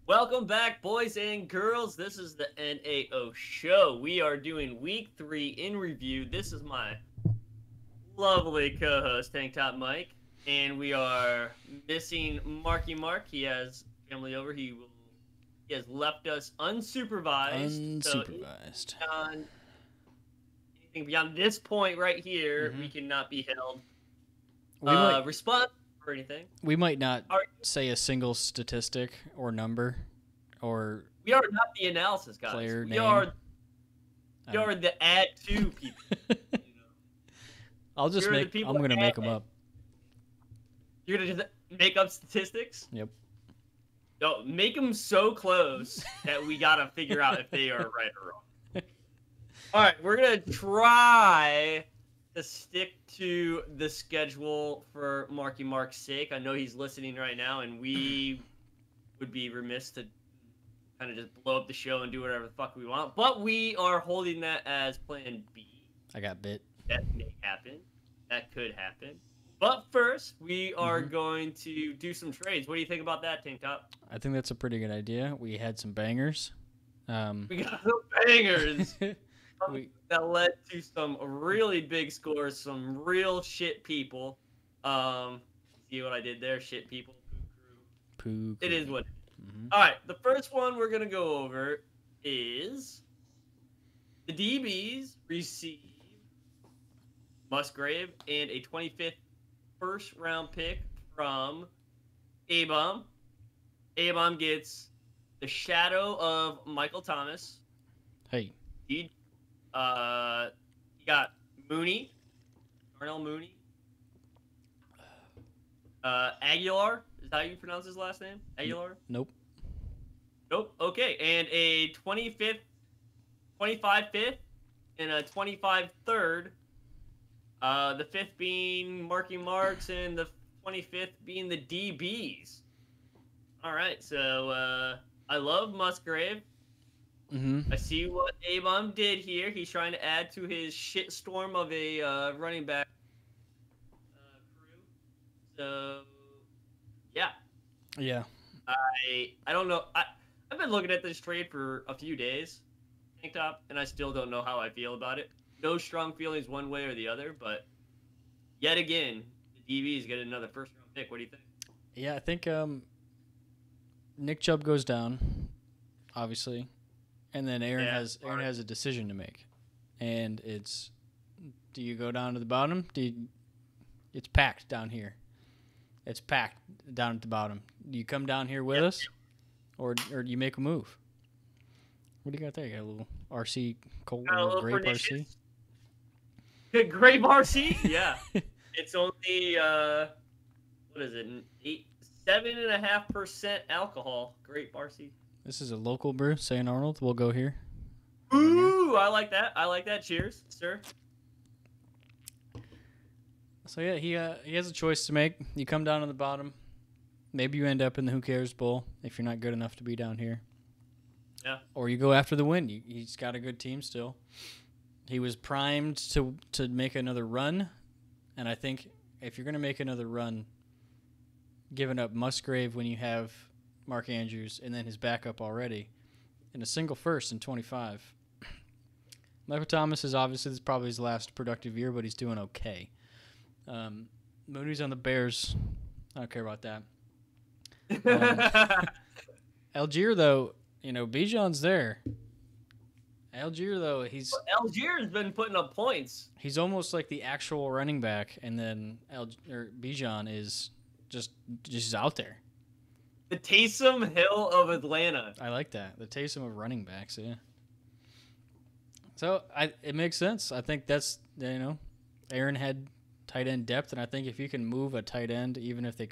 Welcome back, boys and girls. This is the NAO show. We are doing week 3 in review. This is my lovely co-host, Tank Top Mike, and we are missing Marky Mark. He has family over. He has left us unsupervised. So Unsupervised. anything beyond this point right here, Mm-hmm. we cannot be held We might responsible for anything. we might not Are, say a single statistic or number or we are not the analysis guys. player We name. are we are the add to people. You know? I'll just You're the make. people I'm gonna make add- them up. You're gonna just make up statistics? Yep. No, make them so close that we gotta figure out if they are right or wrong. All right, we're gonna try to stick to the schedule for Marky Mark's sake. I know he's listening right now, and we would be remiss to kind of just blow up the show and do whatever the fuck we want. But we are holding that as Plan B. I got bit. That may happen. That could happen. But first, we are going to do some trades. What do you think about that, Tank Top? I think that's a pretty good idea. We had some bangers. We got some bangers we that led to some really big scores, some real shit people. See what I did there? Shit people. poo. It is what. Mm-hmm. All right, the first one we're gonna go over is the DBs receive Musgrave and a 25th first round pick from A-Bomb. A-Bomb gets the shadow of Michael Thomas. Hey, He got Mooney, Darnell Mooney. Aguilar, is that how you pronounce his last name? Aguilar? nope. Nope. Okay, and a 25th, 25 fifth, and a 25 third. The fifth being Marky Marks, and the 25th being the DBs. All right, so I love Musgrave. Mm-hmm. I see what A-Bomb did here. He's trying to add to his shitstorm of a running back crew. So, yeah. Yeah. I don't know. I've been looking at this trade for a few days, Tank Top, and I still don't know how I feel about it. No strong feelings one way or the other, but yet again, the DBs get another first round pick. What do you think? Yeah, I think Nick Chubb goes down, obviously, and then Aaron has a decision to make, and it's, do you go down to the bottom? It's packed down here. It's packed down at the bottom. Do you come down here with us, or do you make a move? What do you got there? You got a little RC Colt, Got a little grape RC. pernicious. Grape RC? Yeah. It's only what is it? 7.5% alcohol. Grape RC. This is a local brew, St. Arnold. We'll go here. Ooh, I like that. I like that. Cheers, sir. So yeah, he has a choice to make. You come down on the bottom. Maybe you end up in the Who Cares Bowl if you're not good enough to be down here. Yeah. Or you go after the win. He's got a good team still. He was primed to make another run, and I think if you're going to make another run, giving up Musgrave when you have Mark Andrews and then his backup already in a single first in 25. Michael Thomas is obviously, this is probably his last productive year, but he's doing okay. Mooney's on the Bears. I don't care about that. Algier, though, Bijan's there. Algier, though, Algier's been putting up points. he's almost like the actual running back, and then Bijan is just out there. The Taysom Hill of Atlanta. I like that. The Taysom of running backs, yeah. So it makes sense. I think that's, Aaron had tight end depth, and I think if you can move a tight end, even if you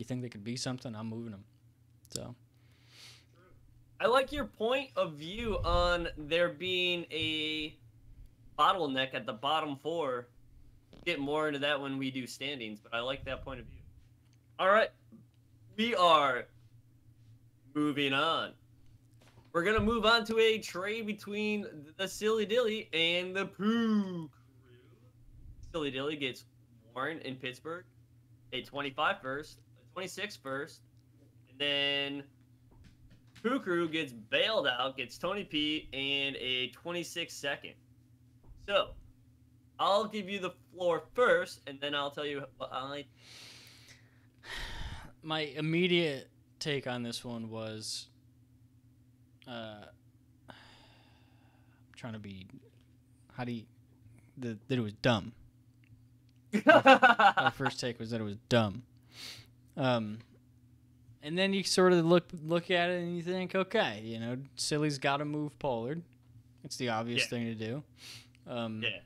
think they could be something, I'm moving them. So I like your point of view on there being a bottleneck at the bottom four. Get more into that when we do standings, but I like that point of view. All right. We are moving on. We're going to move on to a trade between the Silly Dilly and the Pooh Crew. Silly Dilly gets Warren in Pittsburgh, a 25 first, a 26 first, and then Kukru gets bailed out, gets Tony P, and a 26 second. So, I'll give you the floor first, and then I'll tell you what I. My immediate take on this one was, I'm trying to be, that it was dumb. My first take was that it was dumb. And then you sort of look at it and you think, okay, you know, Silly's got to move Pollard. It's the obvious thing to do. Yeah.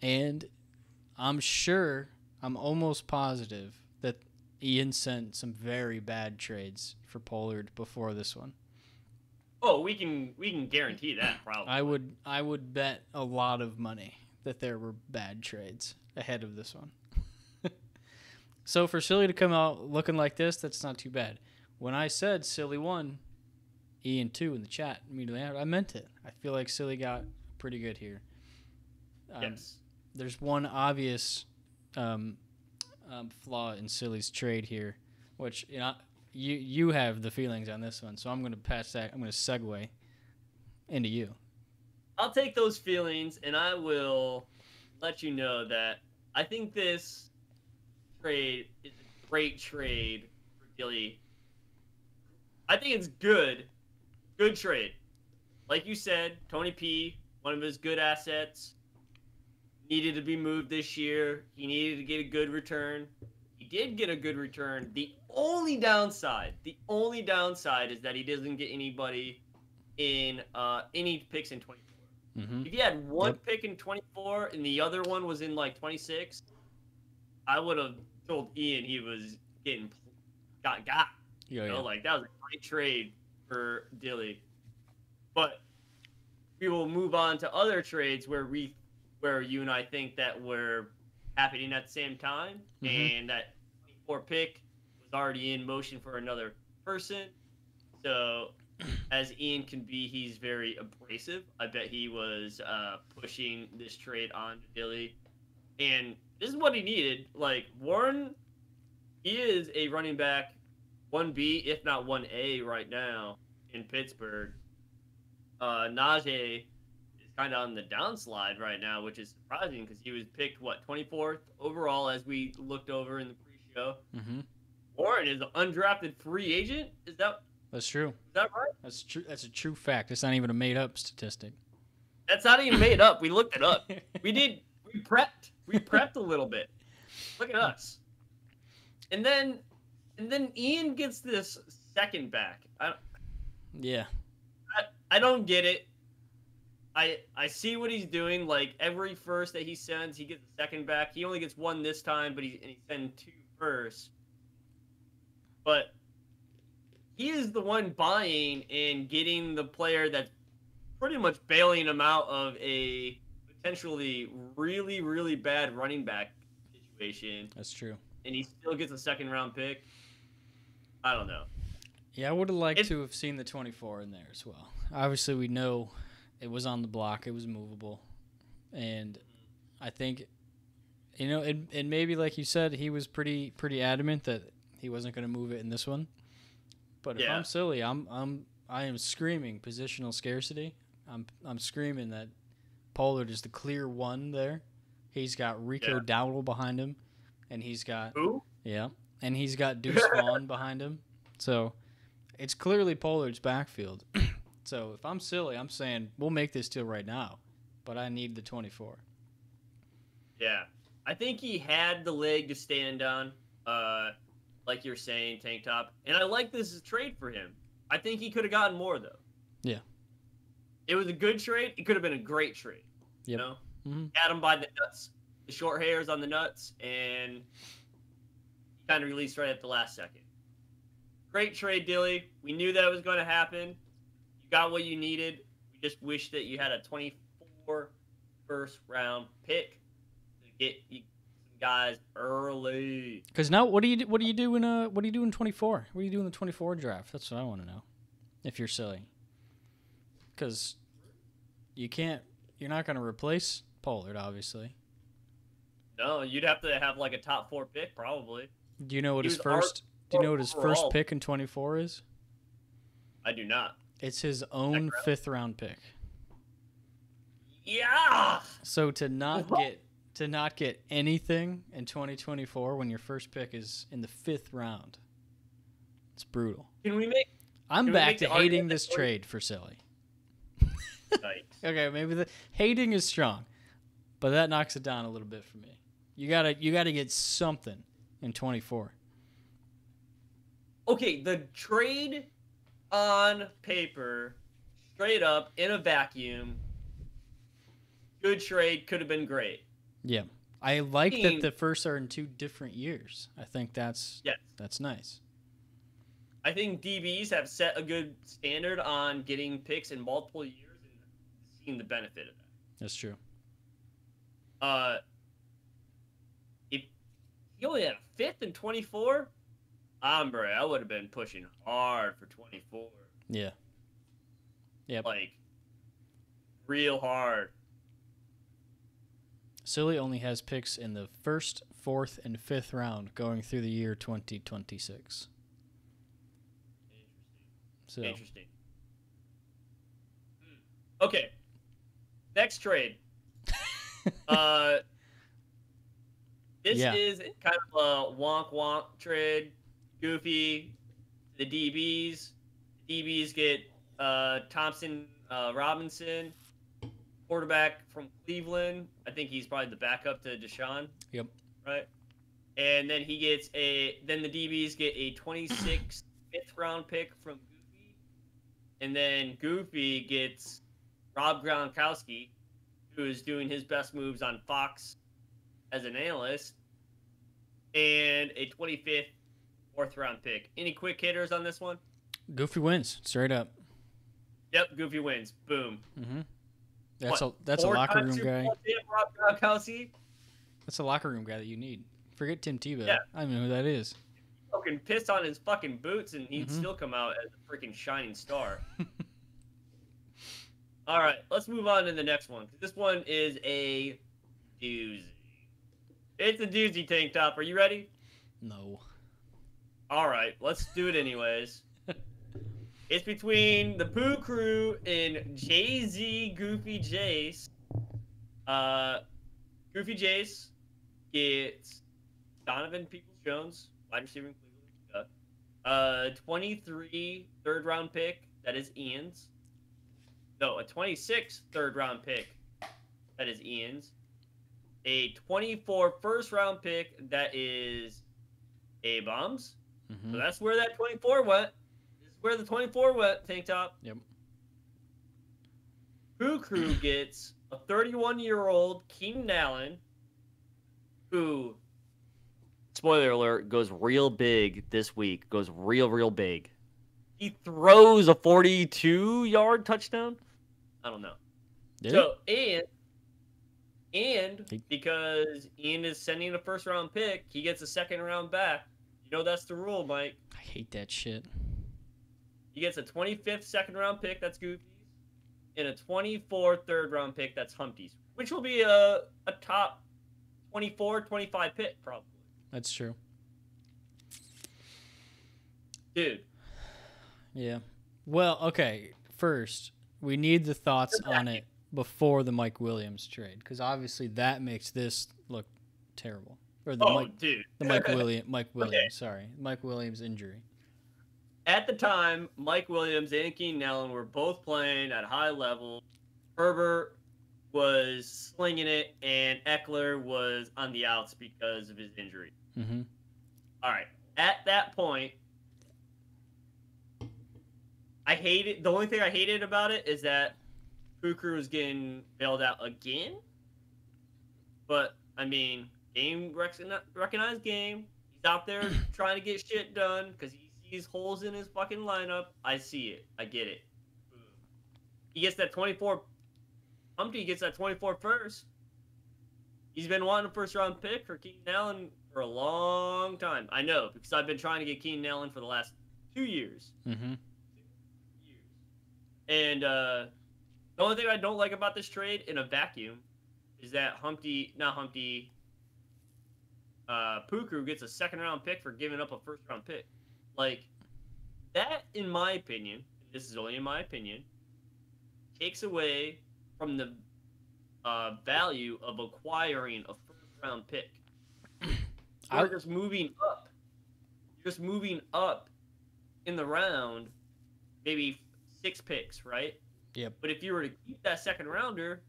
And I'm almost positive that Ian sent some very bad trades for Pollard before this one. Oh, we can guarantee that probably. I would bet a lot of money that there were bad trades ahead of this one. So for Silly to come out looking like this, that's not too bad. When I said Silly 1, Ian 2 in the chat immediately after, I meant it. I feel like Silly got pretty good here. Yes. There's one obvious flaw in Silly's trade here, which you have the feelings on this one, so I'm going to pass that. I'm going to segue into you. I'll take those feelings, and I will let you know that I think this trade is a great trade for Gilly. I think it's good. Good trade. Like you said, Tony P, one of his good assets, needed to be moved this year. He needed to get a good return. He did get a good return. The only downside is that he doesn't get anybody in any picks in 24. If he had one pick in 24 and the other one was in like 26, I would have told Ian he was got. Like that was a great trade for Dilly. But we will move on to other trades where you and I think that we're happening at the same time, and that 24 pick was already in motion for another person. So, as Ian can be, he's very abrasive. I bet he was pushing this trade on to Dilly, and this is what he needed. Like Warren, he is a running back 1B, if not 1A right now in Pittsburgh. Najee is kind of on the downslide right now, which is surprising because he was picked, 24th overall as we looked over in the pre-show. Warren is an undrafted free agent? That's true. Is that right? That's true. That's a true fact. It's not even a made-up statistic. That's not even made up. We looked it up. We prepped. We prepped a little bit. Look at us. And then Ian gets this second back. I don't get it. I see what he's doing. Like every first that he sends, he gets a second back. He only gets one this time, but he sends 2 first. But he is the one buying and getting the player that's pretty much bailing him out of a potentially really, really bad running back situation. That's true. And he still gets a second round pick. I don't know. Yeah, I would have liked to have seen the 24 in there as well. Obviously, we know it was on the block. It was movable. And I think, and maybe like you said, he was pretty adamant that he wasn't going to move it in this one. But if I'm Silly, I am screaming positional scarcity. I'm screaming that Pollard is the clear one there. He's got Rico Dowdle behind him, and he's got and he's got Deuce Vaughn behind him. So it's clearly Pollard's backfield. So if I'm Silly, I'm saying we'll make this deal right now, but I need the 24. Yeah, I think he had the leg to stand on, like you're saying, Tank Top, and I like this as a trade for him. I think he could have gotten more though. Yeah, it was a good trade. It could have been a great trade. Yep. You know, had him by the nuts, the short hairs on the nuts, and he kind of released right at the last second. Great trade, Dilly. We knew that was going to happen. You got what you needed. We just wish that you had a 24 first round pick to get you some guys early. Because now, what do you do in 24? What do you do in the 24 draft? That's what I want to know. If you're Silly, because you're not going to replace Pollard, obviously. No, you'd have to have like a top 4 pick, probably. Do you know what his first? Do you know what his first pick in 24 is? I do not. It's his own 5th round pick. Yeah. So to not get anything in 2024 when your first pick is in the 5th round, it's brutal. I'm back to hating this trade for Silly. Nice. Okay, maybe the hating is strong, but that knocks it down a little bit for me. You gotta get something in 24. Okay, the trade on paper, straight up in a vacuum, good trade, could have been great. Yeah, I like that the firsts are in 2 different years. I think that's nice. I think DBs have set a good standard on getting picks in multiple years and seeing the benefit of that. That's true. If he only had a 5th in 24, hombre, I would have been pushing hard for 24. Yeah. Yep. Like, real hard. Silly only has picks in the 1st, 4th, and 5th round going through the year 2026. So. Interesting. Okay. Next trade. This is kind of a wonk trade. Goofy. The DBs. The DBs get Thompson Robinson, quarterback from Cleveland. I think he's probably the backup to Deshaun. Yep. Right. And then he gets then the DBs get a 26th 5th round pick from Goofy. And then Goofy gets Rob Gronkowski, who is doing his best moves on Fox as an analyst, and a 25th 4th round pick. Any quick hitters on this one? Goofy wins, straight up. Yep, Goofy wins. Boom. Mm-hmm. That's a locker room guy. Rob Gronkowski? That's a locker room guy that you need. Forget Tim Tebow. Yeah. I don't know who that is. Fucking pissed on his fucking boots, and he'd still come out as a freaking shining star. All right, let's move on to the next one. This one is a doozy. It's a doozy, Tank Top. Are you ready? No. All right, let's do it anyways. It's between the Pooh Crew and Jay-Z Goofy Jace. Goofy Jace gets Donovan Peoples-Jones, wide receiver in Cleveland. 23 third-round pick. That is Ian's. No, a 26 third-round pick. That is Ian's. A 24 first-round pick. That is A-Bomb's. Mm-hmm. So that's where that 24 went. This is where the 24 went, Tank Top. Yep. Pooh Crew gets a 31-year-old Keenan Allen, who, spoiler alert, goes real big this week. Goes real big. He throws a 42-yard touchdown. I don't know. And because Ian is sending a first-round pick, he gets a second-round back. You know that's the rule, Mike. I hate that shit. He gets a 25th second-round pick. That's Goofy's. And a 24 third-round pick. That's Humpty's. Which will be a top 24, 25 pick, probably. That's true. Dude. Yeah. Well, okay. First, we need the thoughts on it before the Mike Williams trade, because obviously that makes this look terrible. Or the Mike Williams. Okay. Sorry, Mike Williams injury. At the time, Mike Williams and Keenan Allen were both playing at a high level. Herbert was slinging it, and Eckler was on the outs because of his injury. Mm-hmm. All right. At that point, the only thing I hated about it is that Pooh Crew was getting bailed out again. But, I mean, recognized game. He's out there trying to get shit done because he sees holes in his fucking lineup. I see it. I get it. Boom. He gets that 24. Humpty gets that 24 first. He's been wanting a first-round pick for Keenan Allen for a long time. I know, because I've been trying to get Keenan Allen for the last 2 years. Mm-hmm. And the only thing I don't like about this trade in a vacuum is that Pooh Crew gets a second-round pick for giving up a first-round pick. Like, that, in my opinion, this is only in my opinion, takes away from the value of acquiring a first-round pick. You're just moving up. You're just moving up in the round, maybe 6 picks, right? Yep. But if you were to keep that second rounder,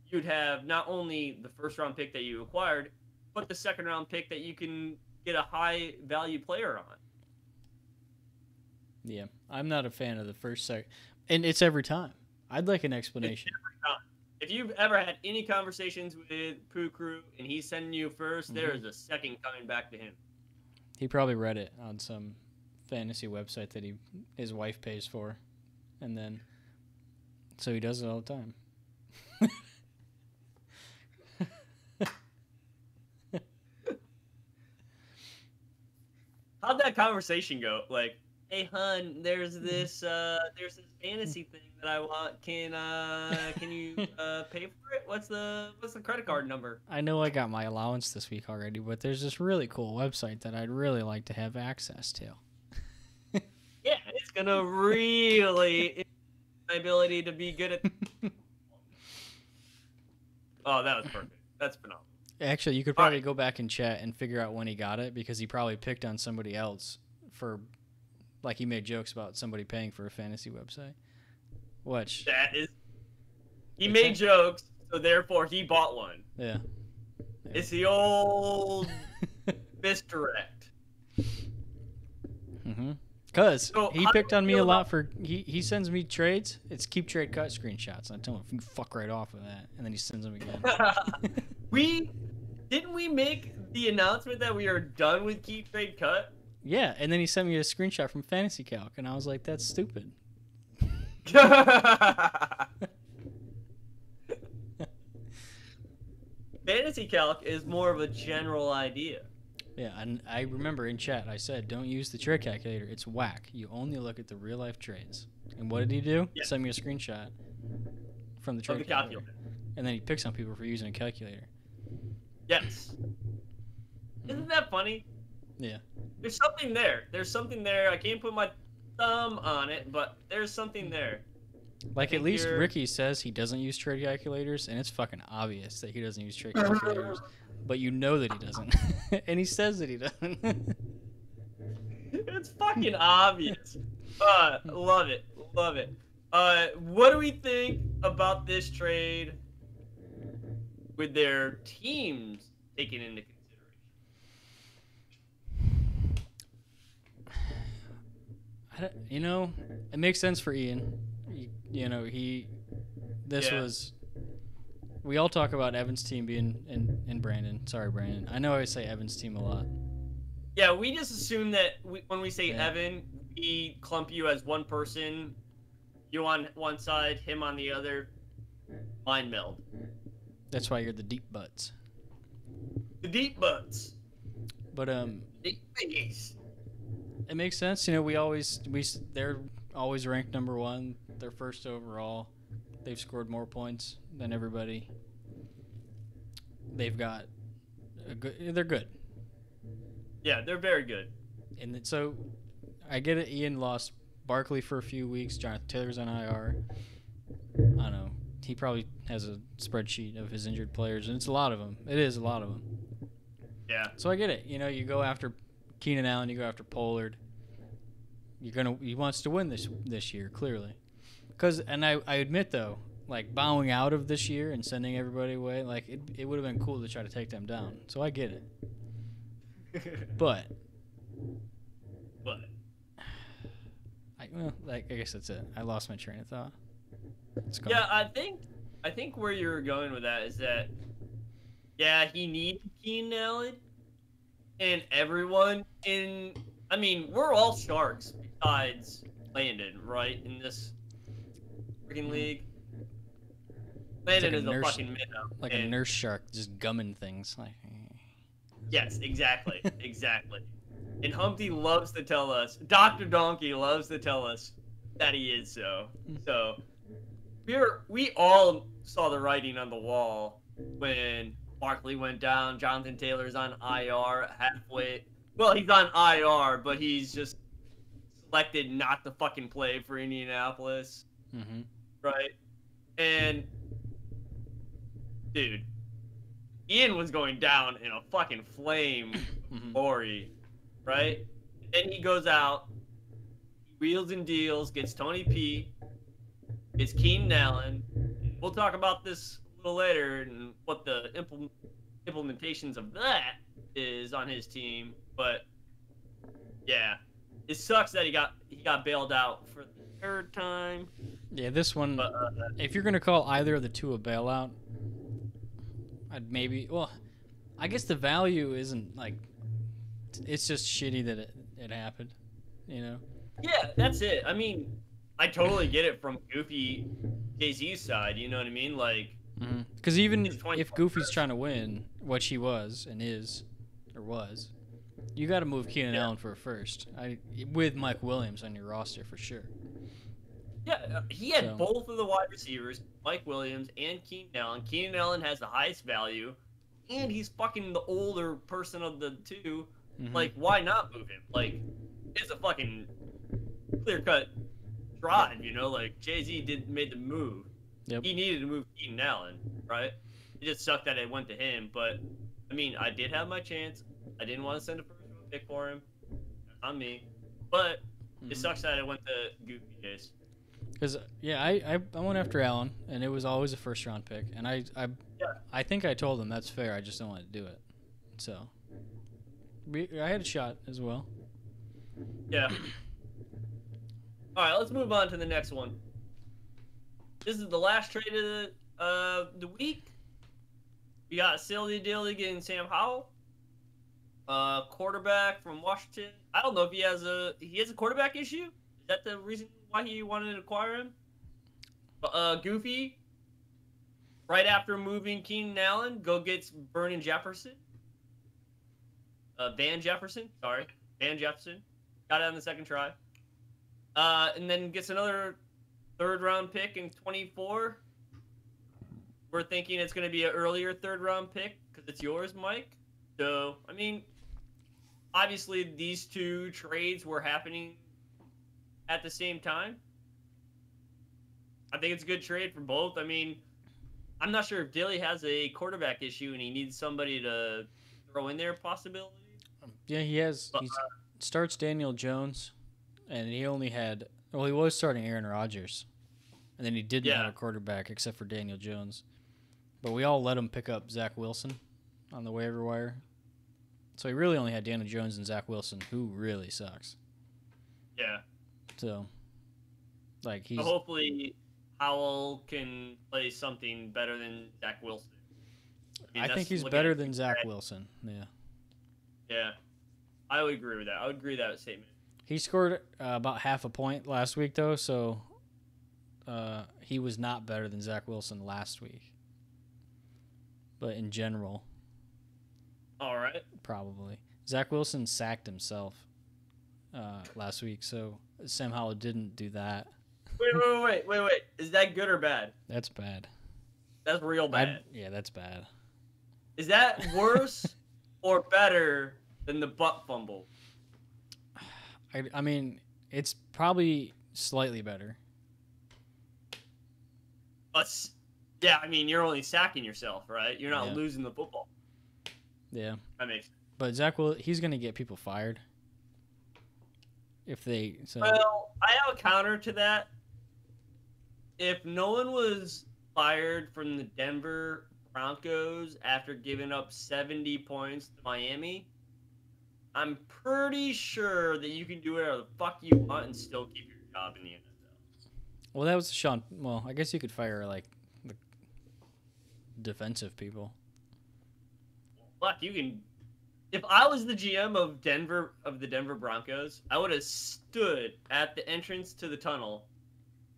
you'd have not only the first round pick that you acquired, but the second round pick that you can get a high value player on. Yeah, I'm not a fan of the first second, and it's every time. I'd like an explanation. If you've ever had any conversations with Poo Crew and he's sending you first, there is a second coming back to him. He probably read it on some fantasy website that his wife pays for, and then so he does it all the time. How'd that conversation go? Like, hey, hun, there's this fantasy thing that I want. Can you pay for it? What's the credit card number? I know I got my allowance this week already, but there's this really cool website that I'd really like to have access to. Yeah, it's gonna really my ability to be good at. Oh, that was perfect. That's phenomenal. Actually, you could probably go back and chat and figure out when he got it, because he probably picked on somebody else for, like, he made jokes about somebody paying for a fantasy website. Which he made jokes, so therefore he bought one. Yeah. It's the old misdirect. Mm-hmm. Because he picked on me a lot for, he sends me trades. It's keep trade cut screenshots. And I tell him, you fuck right off of that. And then he sends them again. Didn't we make the announcement that we are done with keep trade cut? Yeah, and then he sent me a screenshot from Fantasy Calc, and I was like, that's stupid. Fantasy Calc is more of a general idea. Yeah, and I remember in chat I said, don't use the trade calculator. It's whack. You only look at the real-life trades. And what did he do? Yeah. Send me a screenshot from the trade calculator. And then he picks on people for using a calculator. Yes. Isn't that funny? Yeah. There's something there. There's something there. I can't put my thumb on it, but there's something there. Like, at least Ricky says he doesn't use trade calculators, and it's fucking obvious that he doesn't use trade calculators. But you know that he doesn't. And he says that he doesn't. It's fucking obvious. Love it. Love it. What do we think about this trade with their teams taken into consideration? You know, it makes sense for Ian. We all talk about Evan's team being in Brandon. Sorry, Brandon. I know I say Evan's team a lot. Yeah, we just assume that when we say Evan, we clump you as one person. You on one side, him on the other. Mind meld. That's why you're the deep butts. The deep butts. But deep biggies. It makes sense. You know, they're always ranked number 1. They're first overall. They've scored more points than everybody. They've got they're good. Yeah, they're very good. And so I get it. Ian lost Barkley for a few weeks. Jonathan Taylor's on IR. I don't know. He probably has a spreadsheet of his injured players, and it's a lot of them. It is a lot of them. Yeah. So I get it. You know, you go after Keenan Allen, you go after Pollard. He wants to win this year, clearly. And I admit, though, like, bowing out of this year and sending everybody away, like, it would have been cool to try to take them down. So I get it. But I guess that's it. I lost my train of thought. Yeah, I think where you're going with that is that, yeah, he needs Keenan Allen, and everyone we're all sharks besides Landon, right? In this freaking league. Landon is a fucking minnow. Like a nurse shark just gumming things. Like. Yes, exactly. Exactly. And Humpty loves to tell us, Dr. Donkey loves to tell us that he is so. So, we all saw the writing on the wall when Barkley went down. Jonathan Taylor's on IR halfway. Well, he's on IR, but he's just selected not to fucking play for Indianapolis, Mm-hmm. right? And dude, Ian was going down in a fucking flame of glory, right? And then he goes out, wheels and deals, gets Tony P, gets Keenan Allen. We'll talk about this a little later and what the implementations of that is on his team. But yeah, it sucks that he got bailed out for the third time. Yeah, this one. But, if you're gonna call either of the two a bailout, I'd maybe. Well, I guess the value isn't like. It's just shitty that it happened. You know. Yeah, that's it. I mean, I totally get it from Goofy Jay-Z's side. You know what I mean? Like, because even if Goofy's trying to win, which he was and is, or was, you got to move Keenan Allen for a first. With Mike Williams on your roster for sure. Yeah, he had both of the wide receivers, Mike Williams and Keenan Allen. Keenan Allen has the highest value, and he's fucking the older person of the two. Like, why not move him? Like, it's a fucking clear-cut drive, you know? Like, Jay-Z made the move. Yep. He needed to move Keenan Allen, right? It just sucked that it went to him. But, I mean, I did have my chance. I didn't want to send a first-round pick for him. That's on me. But it sucks that it went to Goofy Days. Because, yeah, I went after Allen, and it was always a first-round pick. And I think I told him that's fair. I just don't want to do it. So, I had a shot as well. Yeah. All right, let's move on to the next one. This is the last trade of the week. We got Silly Dilly getting Sam Howell, quarterback from Washington. I don't know if he has a quarterback issue. Is that the reason why he wanted to acquire him? Goofy, right after moving Keenan Allen, go gets Van Jefferson. Van Jefferson. Got it on the second try. And then gets another third-round pick in 24. We're thinking it's going to be an earlier third-round pick because it's yours, Mike. So, I mean, obviously these two trades were happening at the same time. I think it's a good trade for both. I mean, I'm not sure if Dilly has a quarterback issue and he needs somebody to throw in there possibility. Yeah, he has. He starts Daniel Jones, and he only had... Well, he was starting Aaron Rodgers, and then he didn't have a quarterback except for Daniel Jones. But we all let him pick up Zach Wilson on the waiver wire. So he really only had Daniel Jones and Zach Wilson, who really sucks. Yeah. So, like, he's... So hopefully Howell can play something better than Zach Wilson. I think he's better than Zach Wilson, yeah. Yeah. I would agree with that. I would agree with that statement. He scored about half a point last week, though, so he was not better than Zach Wilson last week. But in general, all right, probably. Zach Wilson sacked himself last week, so Sam Howell didn't do that. Wait. Is that good or bad? That's bad. That's real bad. Yeah, that's bad. Is that worse or better than the butt fumble? I mean, it's probably slightly better. Yeah, I mean, you're only sacking yourself, right? You're not losing the football. Yeah. That makes sense. But he's going to get people fired. If they... So. Well, I have a counter to that. If Nolan was fired from the Denver Broncos after giving up 70 points to Miami, I'm pretty sure that you can do whatever the fuck you want and still keep your job in the NFL. Well, that was Sean. Well, I guess you could fire like the defensive people. Fuck, you can. If I was the GM of the Denver Broncos, I would have stood at the entrance to the tunnel.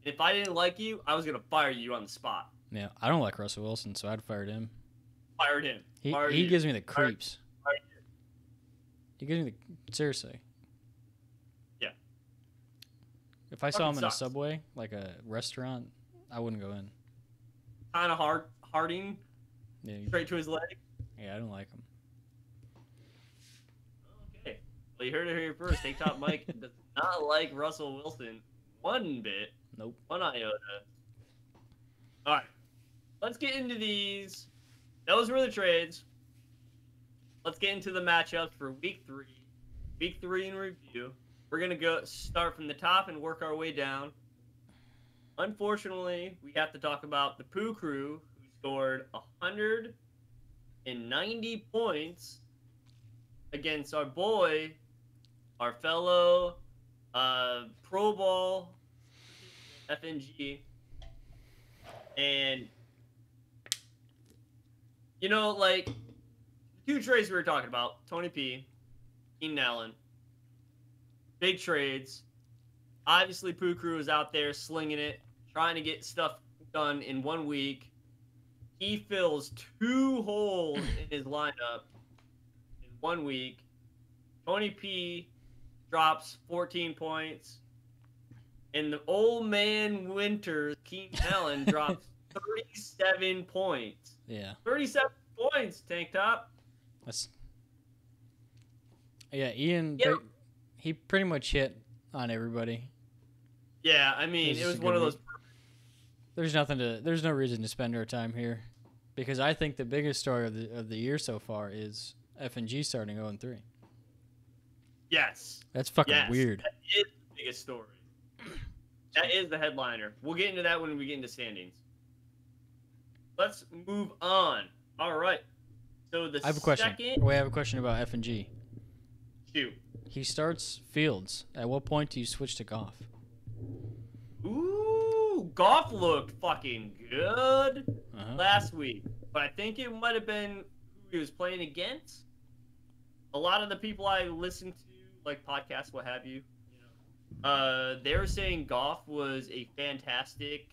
If I didn't like you, I was gonna fire you on the spot. Yeah, I don't like Russell Wilson, so I'd fired him. Fired him. He gives me the creeps. He gives me seriously. Yeah. If I saw him in a Subway, like a restaurant, I wouldn't go in. Kind of Harding. Yeah. Straight to his leg. Yeah, I don't like him. Okay. Well, you heard it here first. Take Top Mike does not like Russell Wilson one bit. Nope. One iota. All right. Let's get into these. Those were the trades. Let's get into the matchups for week 3. Week 3 in review. We're going to go start from the top and work our way down. Unfortunately, we have to talk about the Pooh Crew, who scored 190 points against our boy, our fellow Pro Bowl FNG. And, you know, like, the 2 trades we were talking about, Tony P, Keenan Allen, big trades. Obviously, Pooh Crew is out there slinging it, trying to get stuff done in 1 week. He fills 2 holes in his lineup in 1 week. Tony P drops 14 points. And the old man Winters, Keenan Allen, drops 37 points. Yeah. 37 points, Tank Top. Ian, Yeah. he pretty much hit on everybody. Yeah, I mean, it was one of those. There's no reason to spend our time here, because I think the biggest story of the year so far is FNG starting 0-3. Yes. That's fucking weird. That is the biggest story. That is the headliner. We'll get into that when we get into standings. Let's move on. All right. So I have a question. Wait, I have a question about FNG. Shoot. He starts Fields. At what point do you switch to Goff? Ooh, Goff looked fucking good last week, but I think it might have been who he was playing against. A lot of the people I listen to, like podcasts, what have you, they were saying Goff was a fantastic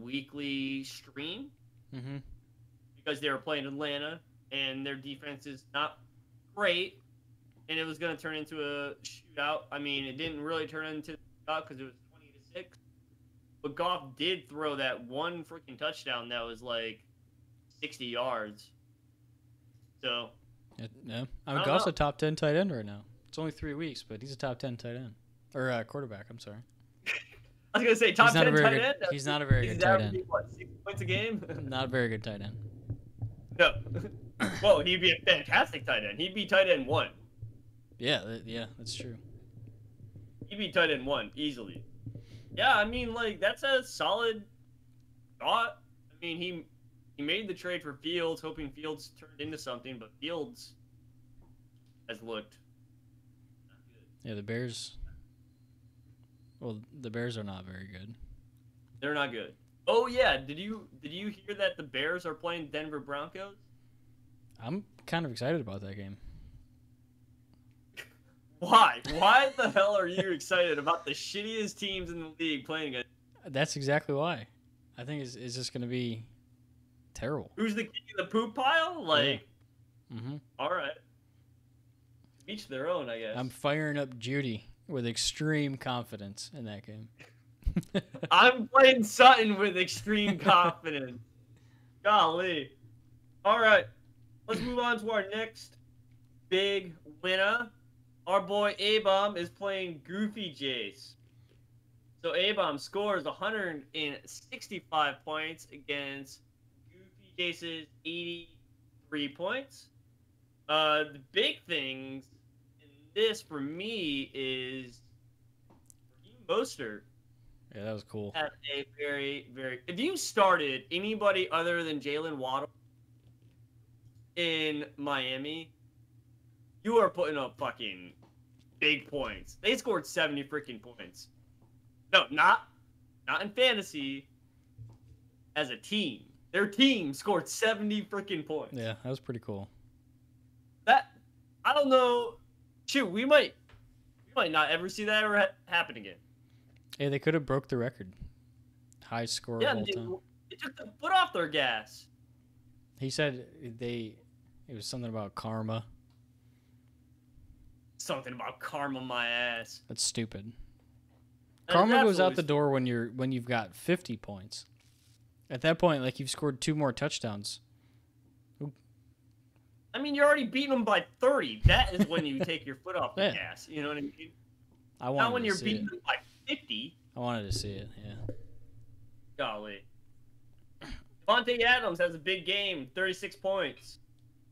weekly stream because they were playing Atlanta and their defense is not great, and it was going to turn into a shootout. I mean, it didn't really turn into a shootout because it was 20-6. But Goff did throw that one freaking touchdown that was like 60 yards. So. Yeah. I mean, Goff's a top 10 tight end right now. It's only 3 weeks, but he's a top 10 tight end. Or quarterback, I'm sorry. I was going to say top 10 tight end. He's not a very good tight end. What, 6 points a game? Not a very good tight end. No. Well, he'd be a fantastic tight end. He'd be tight end 1. Yeah, that's true. He'd be tight end 1 easily. Yeah, I mean, like, that's a solid thought. I mean, he made the trade for Fields, hoping Fields turned into something, but Fields has looked not good. Yeah, the Bears. Well, the Bears are not very good. They're not good. Oh yeah, did you hear that the Bears are playing Denver Broncos? I'm kind of excited about that game. Why? Why the hell are you excited about the shittiest teams in the league playing against? That's exactly why. I think it's just going to be terrible. Who's the king of the poop pile? Like, yeah. All right. Each their own, I guess. I'm firing up Judy with extreme confidence in that game. I'm playing Sutton with extreme confidence. Golly. All right. Let's move on to our next big winner. Our boy A-Bomb is playing Goofy Jace. So A-Bomb scores 165 points against Goofy Jace's 83 points. The big things in this for me is Raheem Mostert. Yeah, that was cool. Had a very, very... If you started anybody other than Jalen Waddle in Miami, you are putting up fucking big points. They scored 70 freaking points. No, not in fantasy. As a team. Their team scored 70 freaking points. Yeah, that was pretty cool. That, I don't know. Shoot, we might not ever see that ever happen again. Hey, they could have broke the record. High score of all time. They took the foot off their gas. He said it was something about karma. Something about karma, my ass. That's stupid. Karma goes out the stupid. door when you've got 50 points. At that point, like, you've scored 2 more touchdowns. I mean, you're already beating them by 30. That is when you take your foot off the gas. You know what I mean? Not when you're beating them by 50. I wanted to see it, yeah. Golly. Devontae Adams has a big game, 36 points.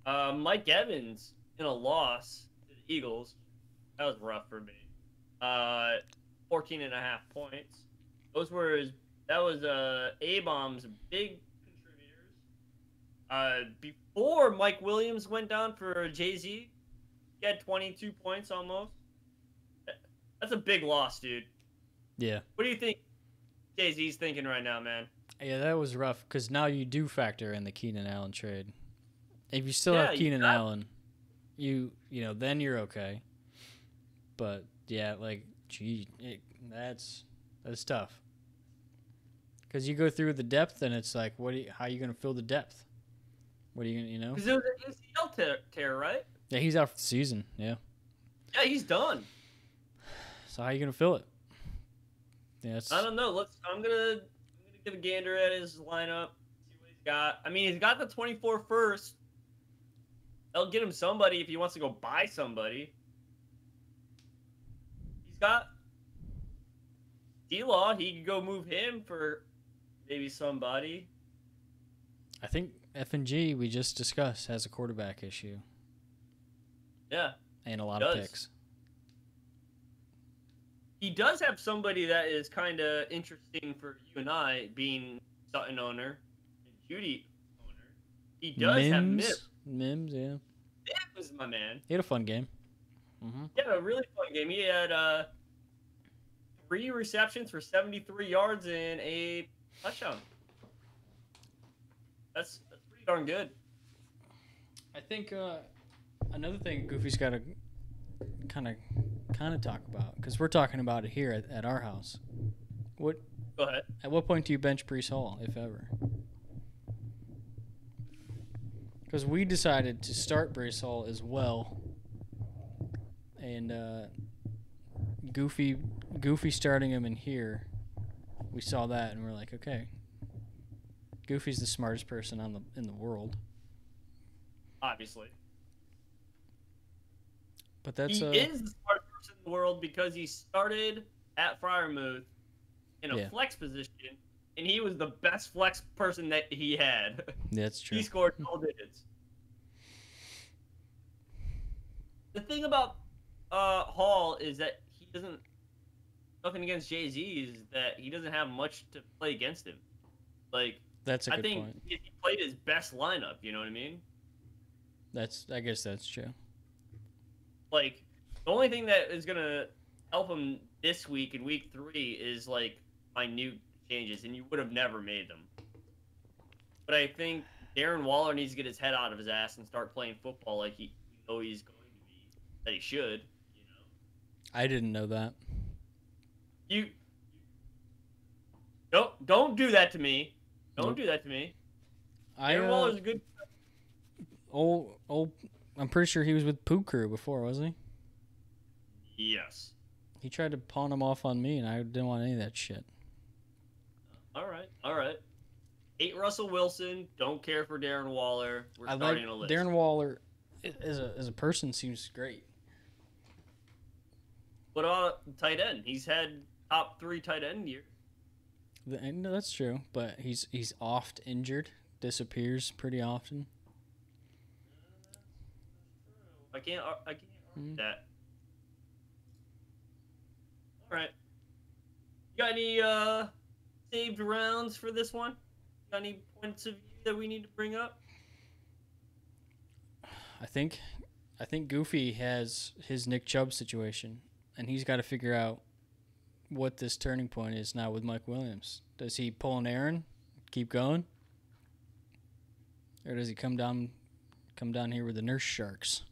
Mike Evans in a loss to the Eagles. That was rough for me. 14.5 points. That was A-Bomb's big contributors. Before Mike Williams went down for Jay-Z, he had 22 points almost. That's a big loss, dude. Yeah. What do you think Jay-Z's thinking right now, man? Yeah, that was rough because now you do factor in the Keenan Allen trade. If you still have Keenan Allen, then you're okay. But yeah, like, gee, that's tough. Because you go through the depth, and it's like, how are you gonna fill the depth? What are you gonna, you know? Because it was an ACL tear, right? Yeah, he's out for the season. Yeah. Yeah, he's done. So how are you gonna fill it? Yeah, I don't know. I'm gonna give a gander at his lineup. See what he's got. I mean, he's got the 24 first. They'll get him somebody if he wants to go buy somebody. He's got D-Law. He could go move him for maybe somebody. I think F&G, we just discussed, has a quarterback issue. Yeah. And a lot of picks. He does have somebody that is kind of interesting for you and I, being Sutton owner and Judy owner. He does have Mims. Mims, yeah. Mims is my man. He had a fun game. Mm-hmm. He had a really fun game. He had 3 receptions for 73 yards and a touchdown. That's pretty darn good. I think another thing Goofy's got to kind of talk about, because we're talking about it here at our house. Go ahead. At what point do you bench Breece Hall, if ever? Because we decided to start Breece Hall as well, and Goofy starting him in here. We saw that and we're like, okay, Goofy's the smartest person in the world. Obviously. But he is the smartest person in the world because he started at Freiermuth in a flex position, and he was the best flex person that he had. That's true. He scored double digits. The thing about Hall is that he doesn't. Nothing against Jay-Z is that he doesn't have much to play against him. Like, that's a good point. I think he played his best lineup. You know what I mean? I guess that's true. Like, the only thing that is gonna help him this week in week 3 is like minute changes, and you would have never made them. But I think Darren Waller needs to get his head out of his ass and start playing football like he's going to be, that he should. You know. I didn't know that. You don't do that to me. Don't do that to me. Darren Waller's a good. I'm pretty sure he was with Pooh Crew before, wasn't he? Yes. He tried to pawn him off on me, and I didn't want any of that shit. All right. Hate Russell Wilson. Don't care for Darren Waller. We're starting a list. Darren Waller, as a person, seems great. What about tight end? He's had top 3 tight end year. No, that's true, but he's oft injured, disappears pretty often. I can't argue that. All right. You got any saved rounds for this one? Got any points of view that we need to bring up? I think Goofy has his Nick Chubb situation, and he's got to figure out what this turning point is now with Mike Williams. Does he pull an Aaron, keep going, or does he come down here with the nurse sharks?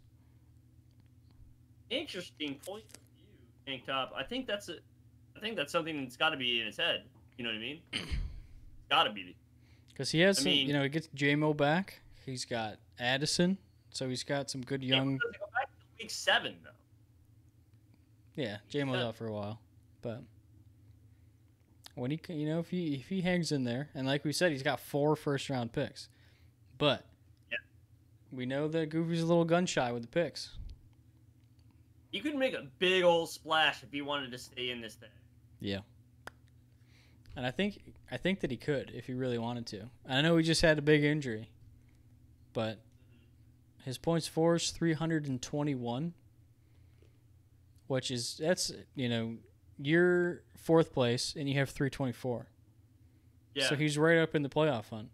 Interesting point of view, Tank Top. I think that's something that's got to be in his head. You know what I mean? Got to be. Because he has he gets J-Mo back. He's got Addison, so he's got some good young. Go back to week 7 though. Yeah, J-Mo's out for a while, but when if he hangs in there, and like we said, he's got 4 first-round picks, but We know that Goofy's a little gun shy with the picks. He could make a big old splash if he wanted to stay in this thing. Yeah. And I think that he could if he really wanted to. I know he just had a big injury, but his points for is 321, which is you're fourth place and you have 324. Yeah. So he's right up in the playoff hunt.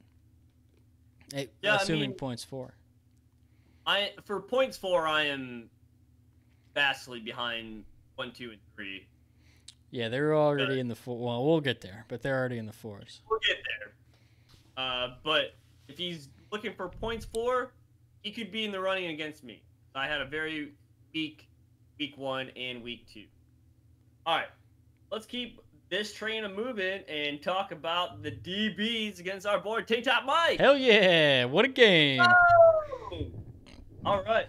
Assuming points for. For points for, I am vastly behind 1, 2, and 3. Yeah, they're already in the four. Well, we'll get there, but they're already in the fours. We'll get there. But if he's looking for points for, he could be in the running against me. I had a very weak week 1 and week 2. All right, let's keep this train a moving and talk about the DBs against our boy Tank Top Mike. Hell yeah! What a game! Oh! All right,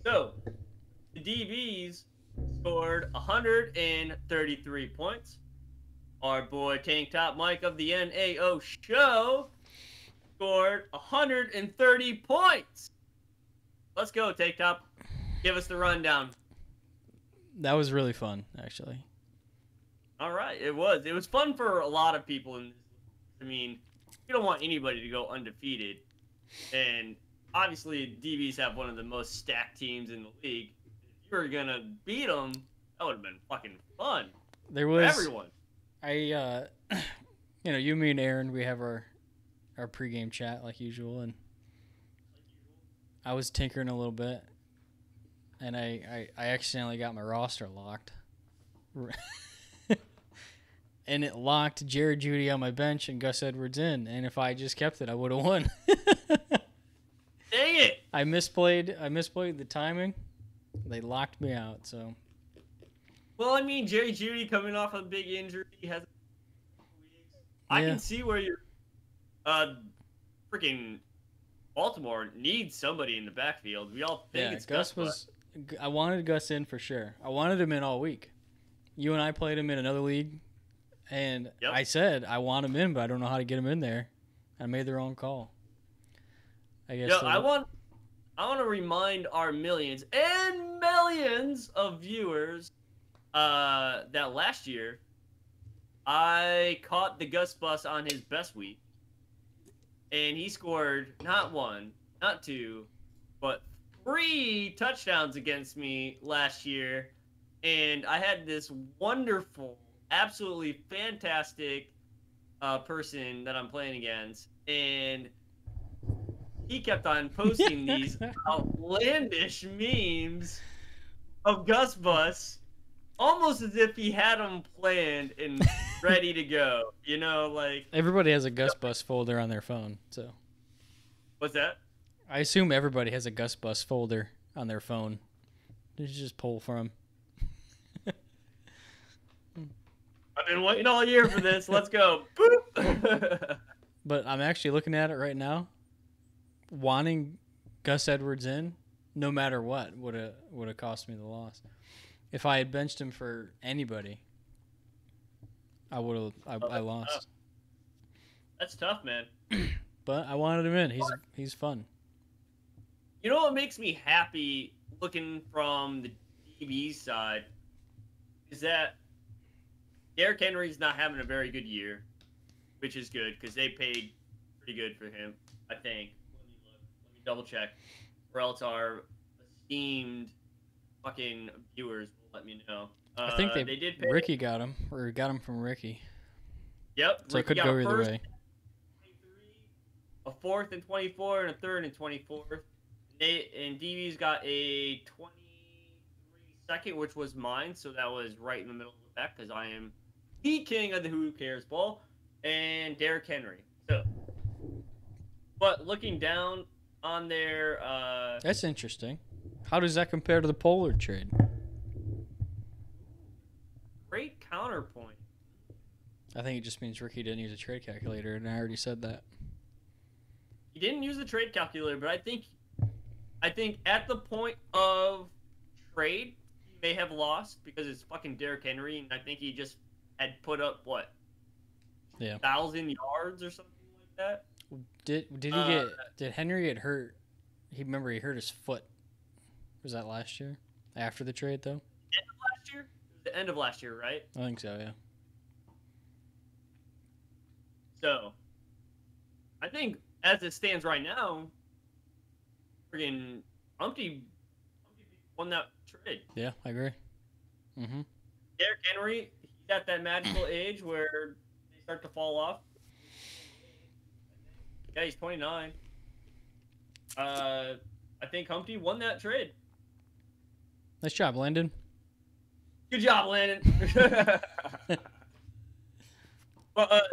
so the DBs scored 133 points. Our boy Tank Top Mike of the NAO show scored 130 points. Let's go, Tank Top. Give us the rundown. That was really fun, actually. All right, it was. It was fun for a lot of people. I mean, you don't want anybody to go undefeated. And obviously, DBs have one of the most stacked teams in the league. If you were going to beat them, that would have been fucking fun. There was for everyone. You, me, and Aaron, we have our pregame chat like usual, and I was tinkering a little bit, and I accidentally got my roster locked. And it locked Jared Judy on my bench and Gus Edwards in, and if I just kept it, I would have won. Dang it! I misplayed the timing. They locked me out, so. Well, I mean, Jerry Judy coming off a big injury has. I can see where you're. Freaking Baltimore needs somebody in the backfield. We all think it's Gus. I wanted Gus in for sure. I wanted him in all week. You and I played him in another league, and I said I want him in, but I don't know how to get him in there. I made the wrong call. I guess. I want to remind our millions and millions of viewers that last year I caught the Gus bus on his best week, and he scored not 1, not 2, but 3 touchdowns against me last year. And I had this wonderful, absolutely fantastic person that I'm playing against. And he kept on posting these outlandish memes of Gus Bus, almost as if he had them planned and ready to go. Like... Everybody has a Gus Bus folder on their phone, so... What's that? I assume everybody has a Gus Bus folder on their phone. You should just pull from. I've been waiting all year for this. Let's go. Boop. But I'm actually looking at it right now. Wanting Gus Edwards in, no matter what, would have cost me the loss. If I had benched him for anybody, I would have. I lost. That's tough, man. But I wanted him in. He's fun. You know what makes me happy looking from the DB side is that Derrick Henry's not having a very good year, which is good because they paid pretty good for him, I think. Let me double check, or else our esteemed fucking viewers will let me know. I think they did pay. Ricky got him, or got him from Ricky. Yep. So Ricky it could go either way. A 4th and 24 and a 3rd and 24. And DB's got a 23-second, which was mine, so that was right in the middle of the pack because I am the king of the Who Cares Ball, and Derrick Henry. So, but looking down on their... That's interesting. How does that compare to the Pollard trade? Great counterpoint. I think it just means Ricky didn't use a trade calculator, and I already said that. He didn't use the trade calculator, but I think at the point of trade, he may have lost because it's fucking Derrick Henry, and I think he just had put up, what? Yeah. 1,000 yards or something like that? Did Henry get hurt he hurt his foot. Was that last year? After the trade, though? End of last year? It was the end of last year, right? I think so, yeah. So, I think as it stands right now, friggin' Humpty won that trade. Yeah, I agree. Mm-hmm. Derrick Henry, he's at that magical age where they start to fall off. Yeah, he's 29. I think Humpty won that trade. Nice job, Landon. Good job, Landon. But,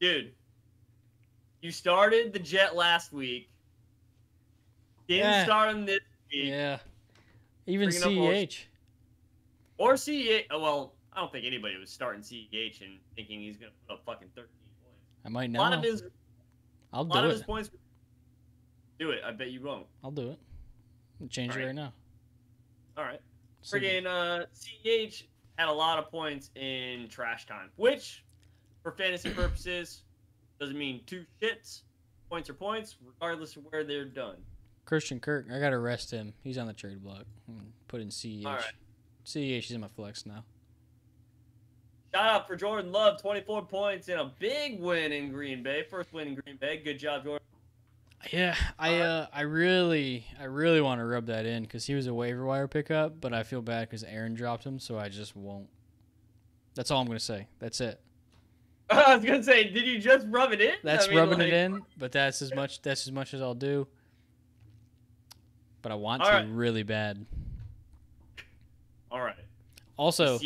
dude, you started the Jet last week. Didn't start him this week. Yeah. Even CEH. Or CEH. Well, I don't think anybody was starting CEH and thinking he's going to put up fucking 13 points. I might now. A lot of his points. Do it. I bet you won't. I'll do it. I'll change it right now. All right. Friggin' CEH had a lot of points in trash time, which, for fantasy purposes, doesn't mean two shits. Points are points, regardless of where they're done. Christian Kirk, I got to rest him. He's on the trade block. Put in CEH. All right. CEH is in my flex now. Shout out for Jordan Love, 24 points and a big win in Green Bay. First win in Green Bay. Good job, Jordan. Yeah, I really want to rub that in because he was a waiver wire pickup, but I feel bad because Aaron dropped him, so I just won't. That's all I'm gonna say. That's it. I was gonna say, did you just rub it in? That's rubbing it in, but that's as much as I'll do. But I want to really bad. All right. Also,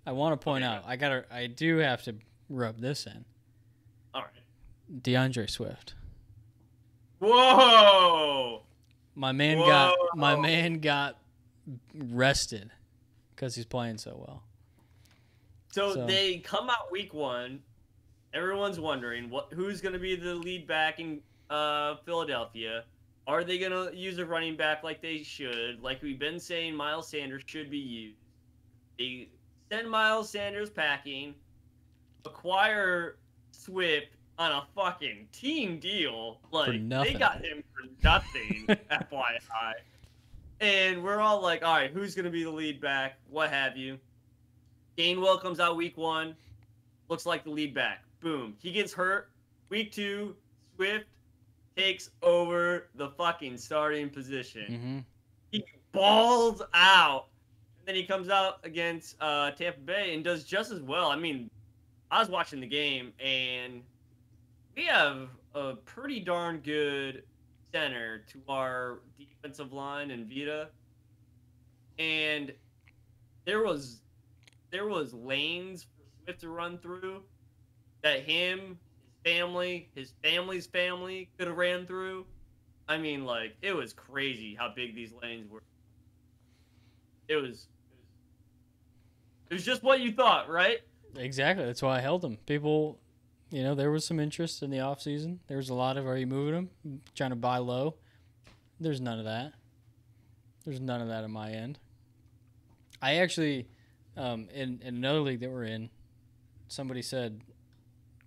I want to point out I do have to rub this in. All right. DeAndre Swift. Whoa! My man got rested because he's playing so well. So they come out week 1. Everyone's wondering who's going to be the lead back in Philadelphia. Are they going to use a running back like they should? Like we've been saying, Miles Sanders should be used. They send Miles Sanders packing, acquire Swift on a fucking team deal. Like, they got him for nothing, FYI. And we're all like, all right, who's going to be the lead back? What have you? Gainwell comes out week 1. Looks like the lead back. Boom. He gets hurt. Week 2, Swift takes over the fucking starting position. Mm-hmm. He balls out. And then he comes out against Tampa Bay and does just as well. I mean, I was watching the game, and we have a pretty darn good center to our defensive line in Vita. And there was lanes for Swift to run through that him, his family's family could have ran through. I mean, like, it was crazy how big these lanes were. It was just what you thought, right? Exactly. That's why I held him. People, there was some interest in the offseason. There was a lot of, are you moving him? Trying to buy low. There's none of that. There's none of that on my end. I actually, in another league that we're in, somebody said,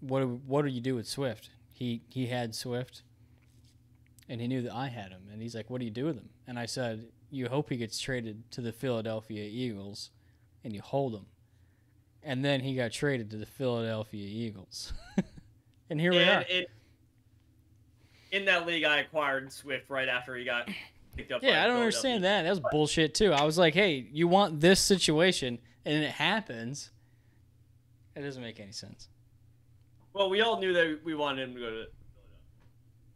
what do you do with Swift? He had Swift, and he knew that I had him. And he's like, what do you do with him? And I said, you hope he gets traded to the Philadelphia Eagles, and you hold him. And then he got traded to the Philadelphia Eagles. And here we are. In that league, I acquired Swift right after he got picked up. Yeah, I don't understand that. That was bullshit, too. I was like, hey, you want this situation, and it happens. It doesn't make any sense. Well, we all knew that we wanted him to go to Philadelphia.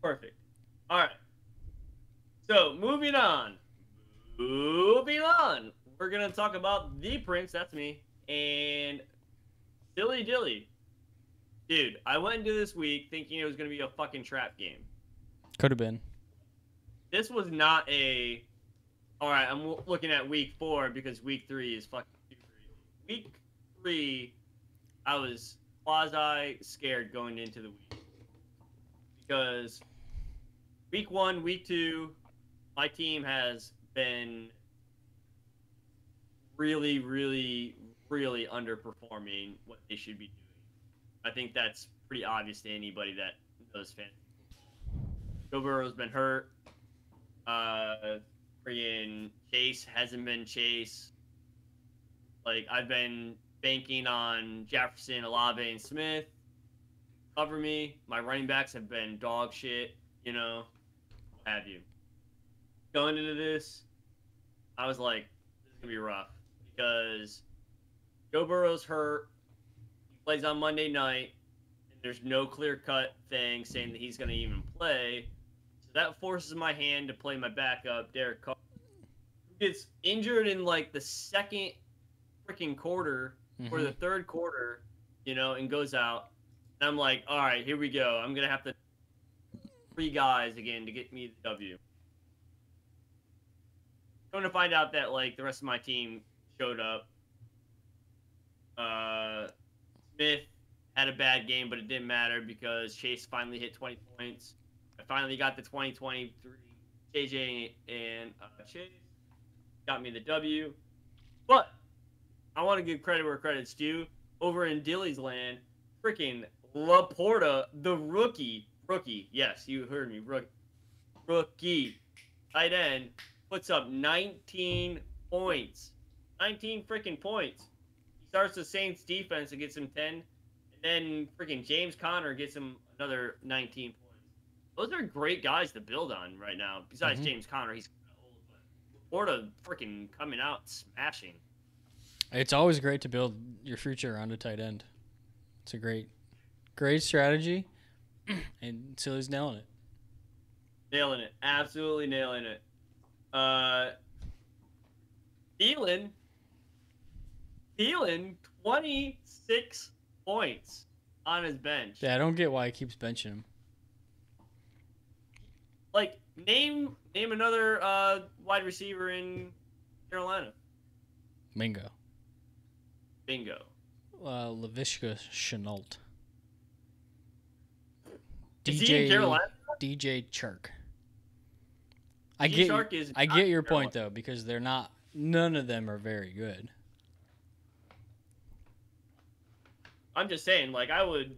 Perfect. All right. So, moving on. We're going to talk about the Prince. That's me. And Dilly Dilly. Dude, I went into this week thinking it was going to be a fucking trap game. Could have been. This was not a... Alright, I'm looking at week 4 because week 3 is fucking too crazy. Week 3, I was quasi-scared going into the week. Because week 1, week 2, my team has been really, really, really underperforming what they should be doing. I think that's pretty obvious to anybody that knows fantasy football. Joe Burrow's been hurt. Freaking Chase hasn't been Chase. Like, I've been banking on Jefferson, Olave, and Smith. Cover me. My running backs have been dog shit, you know, what have you. Going into this, I was like, this is going to be rough because Joe Burrow's hurt. He plays on Monday night, and there's no clear-cut thing saying that he's going to even play. So that forces my hand to play my backup, Derek Carr, who gets injured in, like, the second freaking quarter or the third quarter, you know, and goes out. And I'm like, all right, here we go. I'm going to have to 3 guys again to get me the W. Going to find out that, like, the rest of my team showed up. Smith had a bad game, but it didn't matter because Chase finally hit 20 points. I finally got the 2023. JJ and Chase got me the W. But I want to give credit where credit's due. Over in Dilly's land, freaking Laporta, the rookie, yes, you heard me, rookie, tight end, puts up 19 points. 19 freaking points. He starts the Saints defense and gets him 10. And then freaking James Conner gets him another 19 points. Those are great guys to build on right now. Besides James Conner, he's old, but Laporta freaking coming out smashing. It's always great to build your future around a tight end. It's a great strategy, and Silly's nailing it. Nailing it. Absolutely nailing it. Thielen, 26 points on his bench. Yeah, I don't get why he keeps benching him. Like, name another wide receiver in Carolina. Bingo. Laviska Shenault. Is he in Carolina? DJ Chark. I get your point though, because none of them are very good. I'm just saying, like, he'd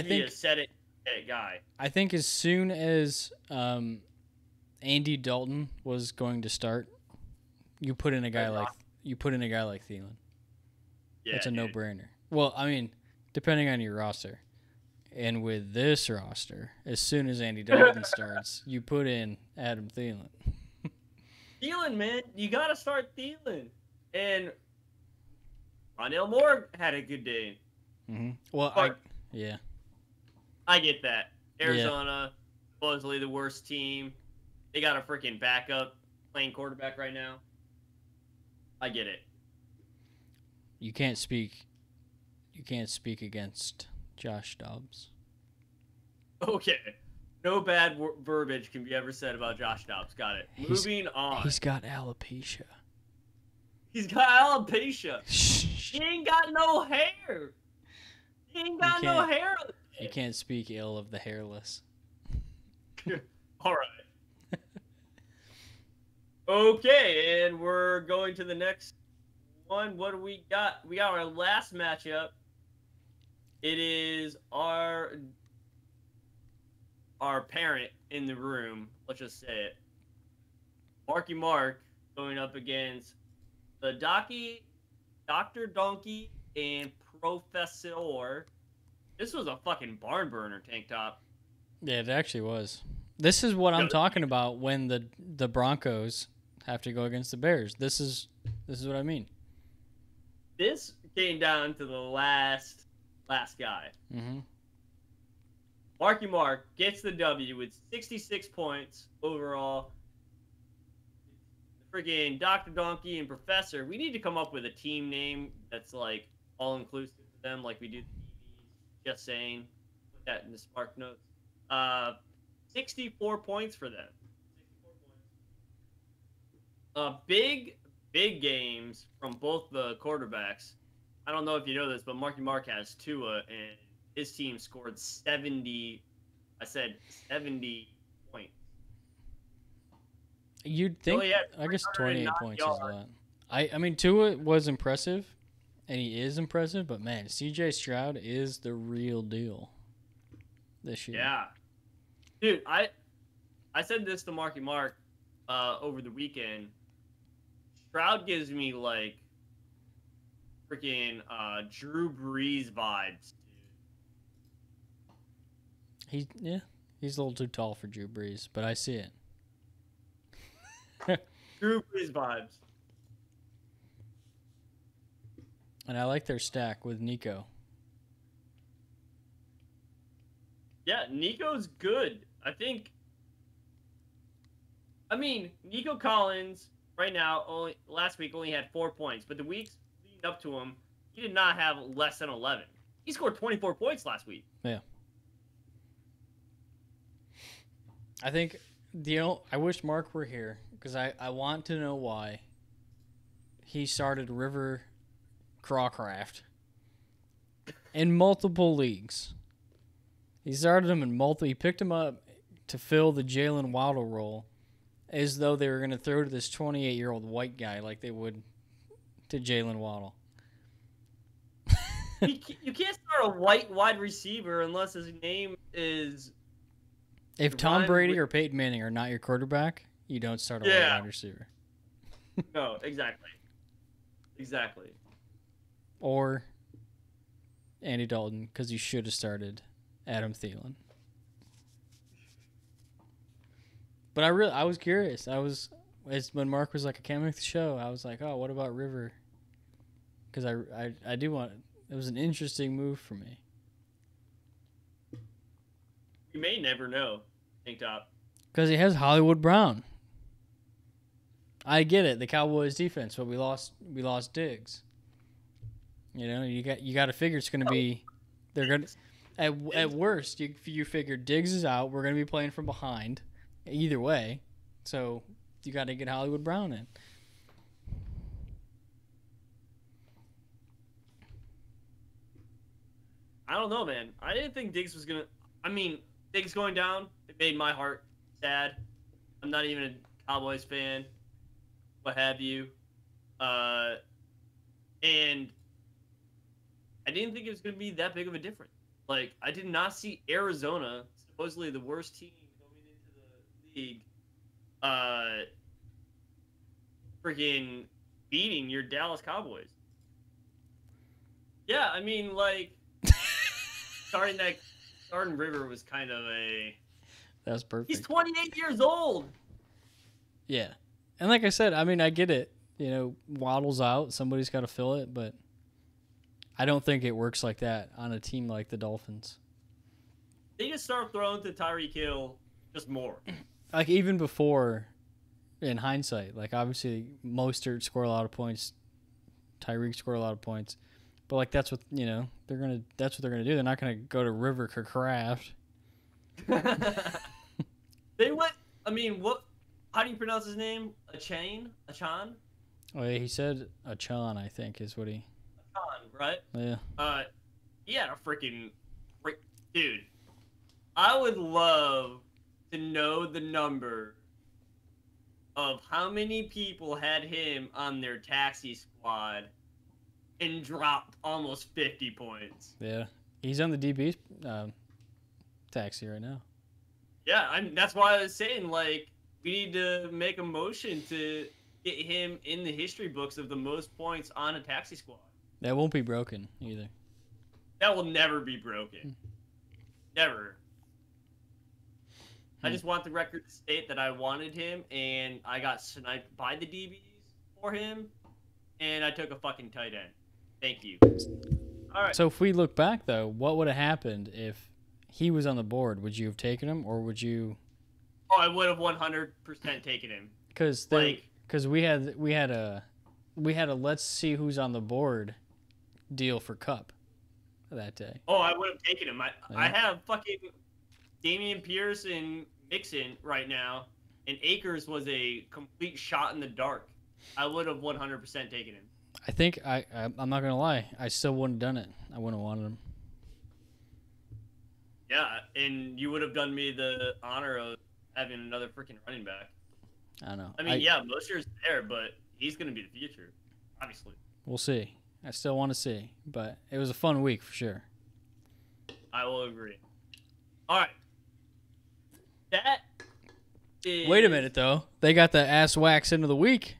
be a set it guy. I think as soon as Andy Dalton was going to start, you put in a guy like Thielen. Yeah, it's a no-brainer. Well, I mean, depending on your roster. And with this roster, as soon as Andy Dalton starts, you put in Adam Thielen. Thielen, man. You got to start Thielen. And Rondale Moore had a good day. Mm-hmm. Well, I get that. Arizona, supposedly the worst team. They got a freaking backup playing quarterback right now. I get it. You can't speak against Josh Dobbs. Okay. No bad verbiage can be ever said about Josh Dobbs. Got it. Moving on. He's got alopecia. He ain't got no hair. You can't speak ill of the hairless. All right. Okay, and we're going to the next one. What do we got? We got our last matchup. It is our parent in the room. Let's just say it. Marky Mark going up against the Dr. Donkey and Professor. This was a fucking barn burner, Tank Top. Yeah, it actually was. This is what I'm talking about when the Broncos have to go against the Bears. This is what I mean. This came down to the last guy. Mm-hmm. Marky Mark gets the W with 66 points overall. Freaking Dr. Donkey and Professor. We need to come up with a team name that's like all inclusive for them, like we do the TVs. Just saying. Put that in the Spark notes. 64 points for them. 64 points. Big games from both the quarterbacks. I don't know if you know this, but Marky Mark has Tua, and his team scored 70. I said 70 points. You'd think, I guess 28 points is a lot. I mean, Tua was impressive, and he is impressive, but man, C.J. Stroud is the real deal this year. Yeah. Dude, I said this to Marky Mark over the weekend. Stroud gives me like freaking Drew Brees vibes. He's a little too tall for Drew Brees, but I see it. Drew Brees vibes. And I like their stack with Nico. Yeah, Nico's good. I mean, Nico Collins right now last week only had 4 points, but the weeks leading up to him, he did not have less than 11. He scored 24 points last week. Yeah. I think I wish Mark were here because I want to know why he started River Crawcraft in multiple leagues. He started him in multiple. He picked him up to fill the Jalen Waddle role, as though they were going to throw to this 28-year-old white guy like they would to Jalen Waddle. You can't start a white wide receiver unless his name is. If Tom Brady or Peyton Manning are not your quarterback, you don't start a white wide receiver. No, exactly. Exactly. Or Andy Dalton, because you should have started Adam Thielen. But I was curious. When Mark was like, I can't make the show, I was like, oh, what about River? Because I do want, it was an interesting move for me. You may never know, Tank Top. Because he has Hollywood Brown. I get it, the Cowboys defense, but we lost Diggs. You know, you got to figure it's going to be, they're going to, at worst, you figure Diggs is out. We're going to be playing from behind, either way. So you got to get Hollywood Brown in. I don't know, man. I didn't think Diggs was going to, I mean, Diggs going down, it made my heart sad. I'm not even a Cowboys fan, what have you. And I didn't think it was going to be that big of a difference. Like, I did not see Arizona, supposedly the worst team going into the league, freaking beating your Dallas Cowboys. Yeah, I mean, like, starting River was kind of a... That was perfect. He's 28 years old! Yeah. And like I said, I mean, I get it. You know, Waddle's out. Somebody's got to fill it, but I don't think it works like that on a team like the Dolphins. They just start throwing to Tyreek Hill just more. Like, even before, in hindsight, like, obviously, Mostert scored a lot of points. Tyreek scored a lot of points. But, like, that's what, you know, that's what they're going to do. They're not going to go to River Craft. They went, I mean, how do you pronounce his name? Achan? Oh, yeah, he said Achan, I think, is what he... Achan, right? Yeah. He had a freaking... Dude, I would love to know the number of how many people had him on their taxi squad and dropped almost 50 points. Yeah. He's on the DB taxi right now. Yeah, that's why I was saying, like, we need to make a motion to get him in the history books of the most points on a taxi squad. That won't be broken either. That will never be broken. Never. I just want the record to state that I wanted him, and I got sniped by the DBs for him, and I took a fucking tight end. Thank you. All right. So if we look back, though, what would have happened if he was on the board? Would you have taken him, or would you... Oh, I would have 100% taken him. Because we had a let's see who's on the board deal for Cup that day. Oh, I would have taken him. I have fucking Damian Pierce and Mixon right now, and Akers was a complete shot in the dark. I would have 100% taken him. I think I'm not gonna lie. I still wouldn't have done it. I wouldn't have wanted him. Yeah, and you would have done me the honor of having another freaking running back. I know. I mean, yeah, Mosier's there, but he's gonna be the future, obviously. We'll see. I still want to see, but it was a fun week for sure. I will agree. All right. That is... Wait a minute, though. They got the ass wax into the week.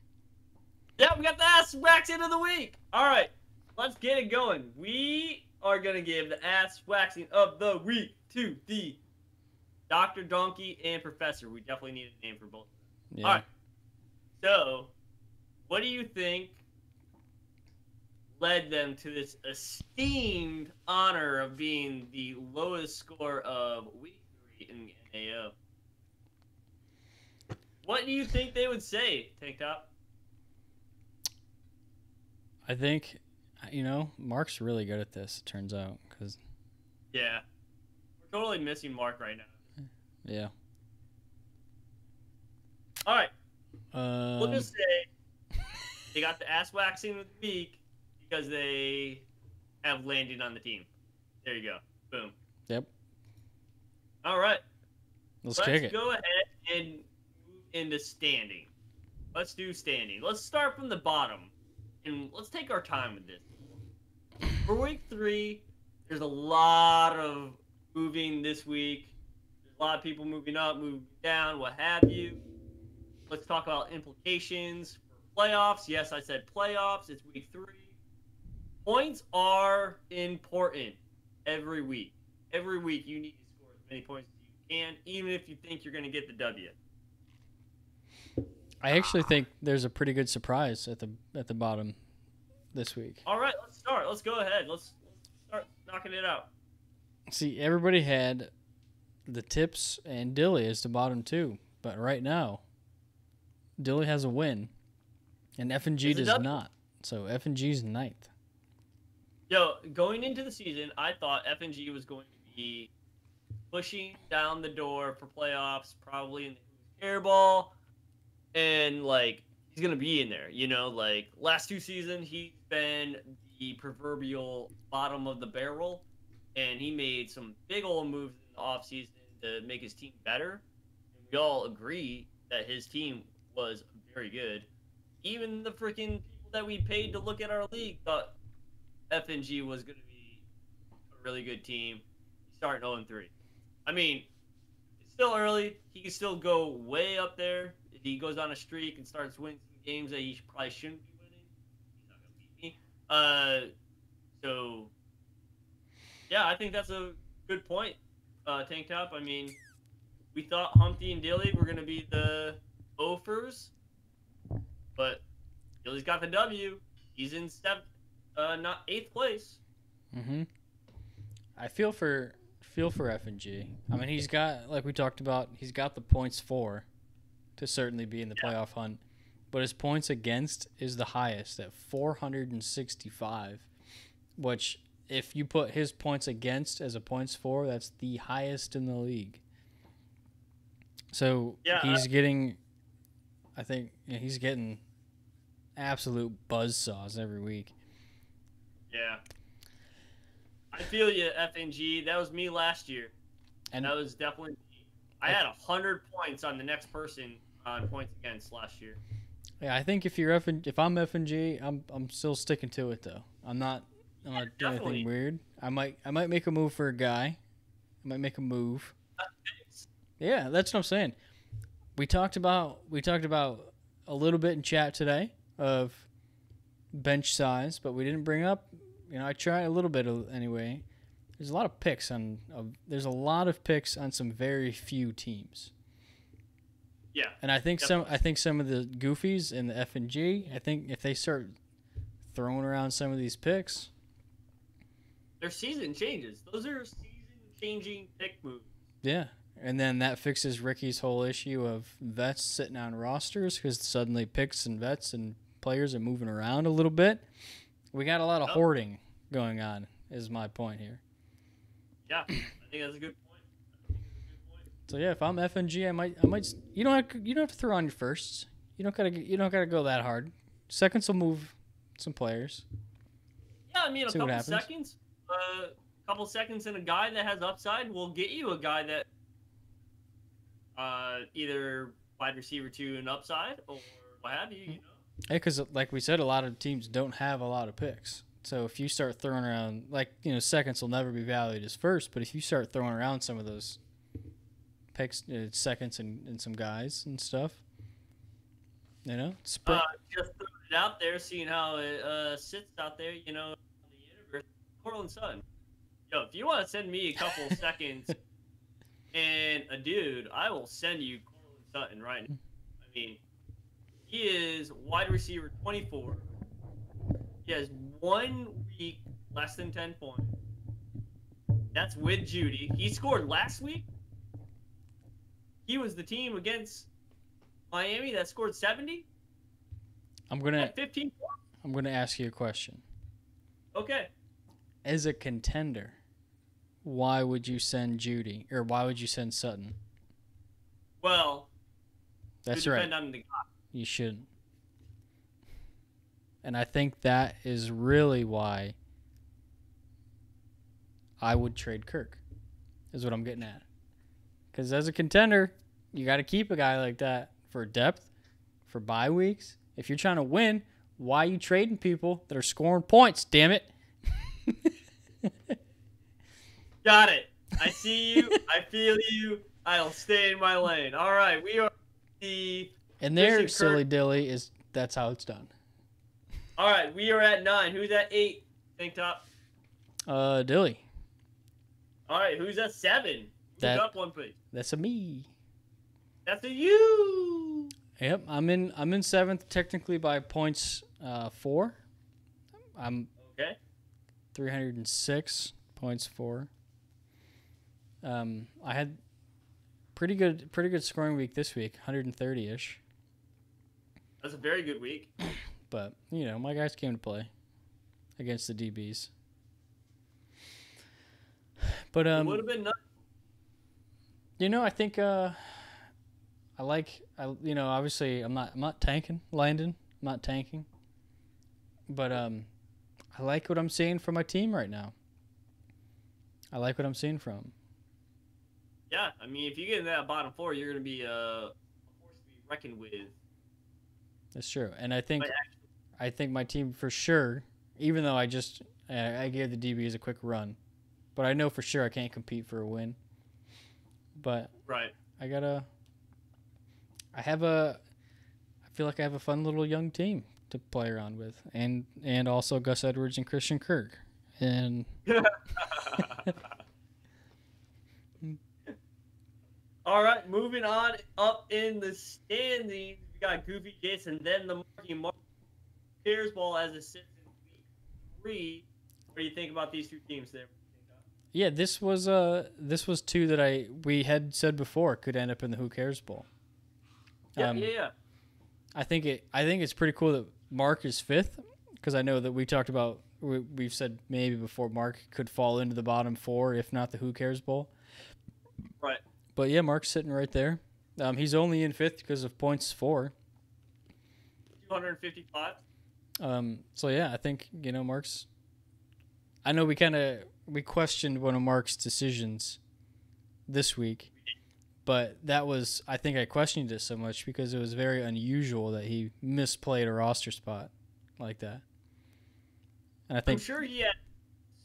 Yeah, we got the ass wax into the week. All right, let's get it going. We are going to give the ass waxing of the week to the Dr. Donkey and Professor. We definitely need a name for both. Yeah. All right. So, what do you think led them to this esteemed honor of being the lowest score of week 3 in NAO? What do you think they would say, Tank Top? I think, Mark's really good at this, it turns out. Yeah. We're totally missing Mark right now. Yeah. All right. We'll just say they got the ass waxing of the week because they have landed on the team. There you go. Boom. Yep. All right. Let's kick it. Go ahead and move into standing. Let's do standing. Let's start from the bottom, and let's take our time with this. For week 3, there's a lot of moving this week. There's a lot of people moving up, moving down, what have you. Let's talk about implications for playoffs. Yes, I said playoffs. It's week 3. Points are important every week. Every week you need to score as many points as you can, even if you think you're going to get the W. I actually think there's a pretty good surprise at the bottom this week. All right, let's start. Let's go ahead. Let's start knocking it out. See, everybody had the Tips and Dilly as the bottom 2, but right now, Dilly has a win, and F&G does not. So F&G's 9th. Yo, going into the season, I thought F&G was going to be pushing down the door for playoffs, probably in the airball, and he's gonna be in there. Last 2 seasons, he's been the proverbial bottom of the barrel, and he made some big old moves in the offseason to make his team better. And we all agree that his team was very good. Even the freaking people that we paid to look at our league thought F&G was going to be a really good team. He's starting 0-3. I mean, it's still early. He can still go way up there. If he goes on a streak and starts winning some games that he probably shouldn't be winning, he's not going to beat me. So, yeah, I think that's a good point, Tank Top. I mean, we thought Humpty and Dilly were going to be the Ophers, but Dilly's got the W. He's in not 8th place. Mm-hmm. I feel for F&G. I mean, he's got, like we talked about, he's got the points for to certainly be in the playoff hunt, but his points against is the highest at 465, which if you put his points against as a points for, that's the highest in the league. So he's getting, I think he's getting absolute buzzsaws every week. Yeah. I feel you, FNG. That was me last year. And that was definitely me. I had 100 points on the next person on points against last year. Yeah, I think if I'm FNG, I'm still sticking to it though. I'm not doing anything weird. I might make a move for a guy. I might make a move. Yeah, that's what I'm saying. We talked about a little bit in chat today of bench size, but we didn't bring up. I tried a little bit anyway. There's a lot of picks on some very few teams. Yeah, and I think some of the goofies in the F and G. I think if they start throwing around some of these picks, their season changes. Those are season-changing pick moves. Yeah, and then that fixes Ricky's whole issue of vets sitting on rosters because suddenly picks and vets and players are moving around a little bit. We got a lot of hoarding going on, is my point here. Yeah, I think that's a good point. So yeah, if I'm FNG, I might. You don't have to throw on your firsts. You don't gotta go that hard. Seconds will move some players. Yeah, I mean a couple seconds in a guy that has upside will get you a guy that either wide receiver 2 and upside or what have you. Hey, because like we said, a lot of teams don't have a lot of picks. So if you start throwing around, seconds will never be valued as first, but if you start throwing around some of those picks, seconds, and some guys and stuff. You know, Just throwing it out there, seeing how it sits out there, in the universe. Cortland Sutton. Yo, if you want to send me a couple seconds and a dude, I will send you Cortland Sutton right now. I mean, he is wide receiver 24. He has 1 week less than 10 points. That's with Judy. He scored last week. He was the team against Miami that scored 70. I'm gonna 15 points. I'm gonna ask you a question. Okay. As a contender, why would you send Judy or why would you send Sutton? Well, that's it would right. depend on the guy. You shouldn't. And I think that is really why I would trade Kirk, is what I'm getting at. Because as a contender, you got to keep a guy like that for depth, for bye weeks. If you're trying to win, why are you trading people that are scoring points, damn it? Got it. I see you. I feel you. I'll stay in my lane. All right. We are the... And there, silly dilly, that's how it's done. All right. We are at 9. Who's at 8? Tank top. Dilly. All right. Who's at 7? Who's up 1, please? That's a me. That's a you. Yep, I'm in 7th technically by points 4. I'm okay. 306 points 4. I had pretty good scoring week this week, 130-ish. That's a very good week. But, my guys came to play against the DBs. But it would have been nice. I think obviously I'm not tanking Landon. I'm not tanking. But I like what I'm seeing from my team right now. I like what I'm seeing from. Yeah, I mean, if you get into that bottom 4, you're going to be a force to be reckoned with. That's true. And I think my team for sure, even though I gave the DBs a quick run, but I know for sure I can't compete for a win. But right. I feel like I have a fun little young team to play around with, and also Gus Edwards and Christian Kirk. And all right, moving on up in the standings, we got Goofy Jason, then the Marky Cares ball as it sits in week 3. What do you think about these two teams there? Yeah, this was 2 that we had said before could end up in the Who Cares Bowl. Yeah. I think it's pretty cool that Mark is 5th, because I know that we've said maybe before Mark could fall into the bottom 4, if not the Who Cares Bowl. Right. But yeah, Mark's sitting right there. He's only in 5th because of points 4. 255. So yeah, I think Mark's. I know we questioned one of Mark's decisions this week, but I think I questioned it so much because it was very unusual that he misplayed a roster spot like that. And I think I'm sure he had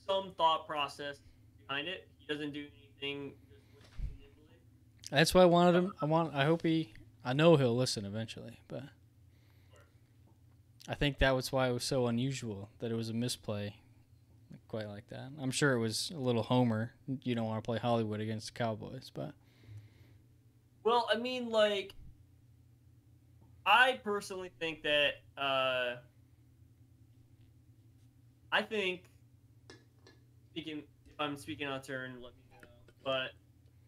some thought process behind it. He doesn't do anything just nimbly. That's why I wanted him. I know he'll listen eventually, but I think that was why it was so unusual that it was a misplay. Quite like that. I'm sure it was a little homer. You don't want to play Hollywood against the Cowboys, but. Well, I mean, I personally think that I think if I'm speaking on turn, let me know. But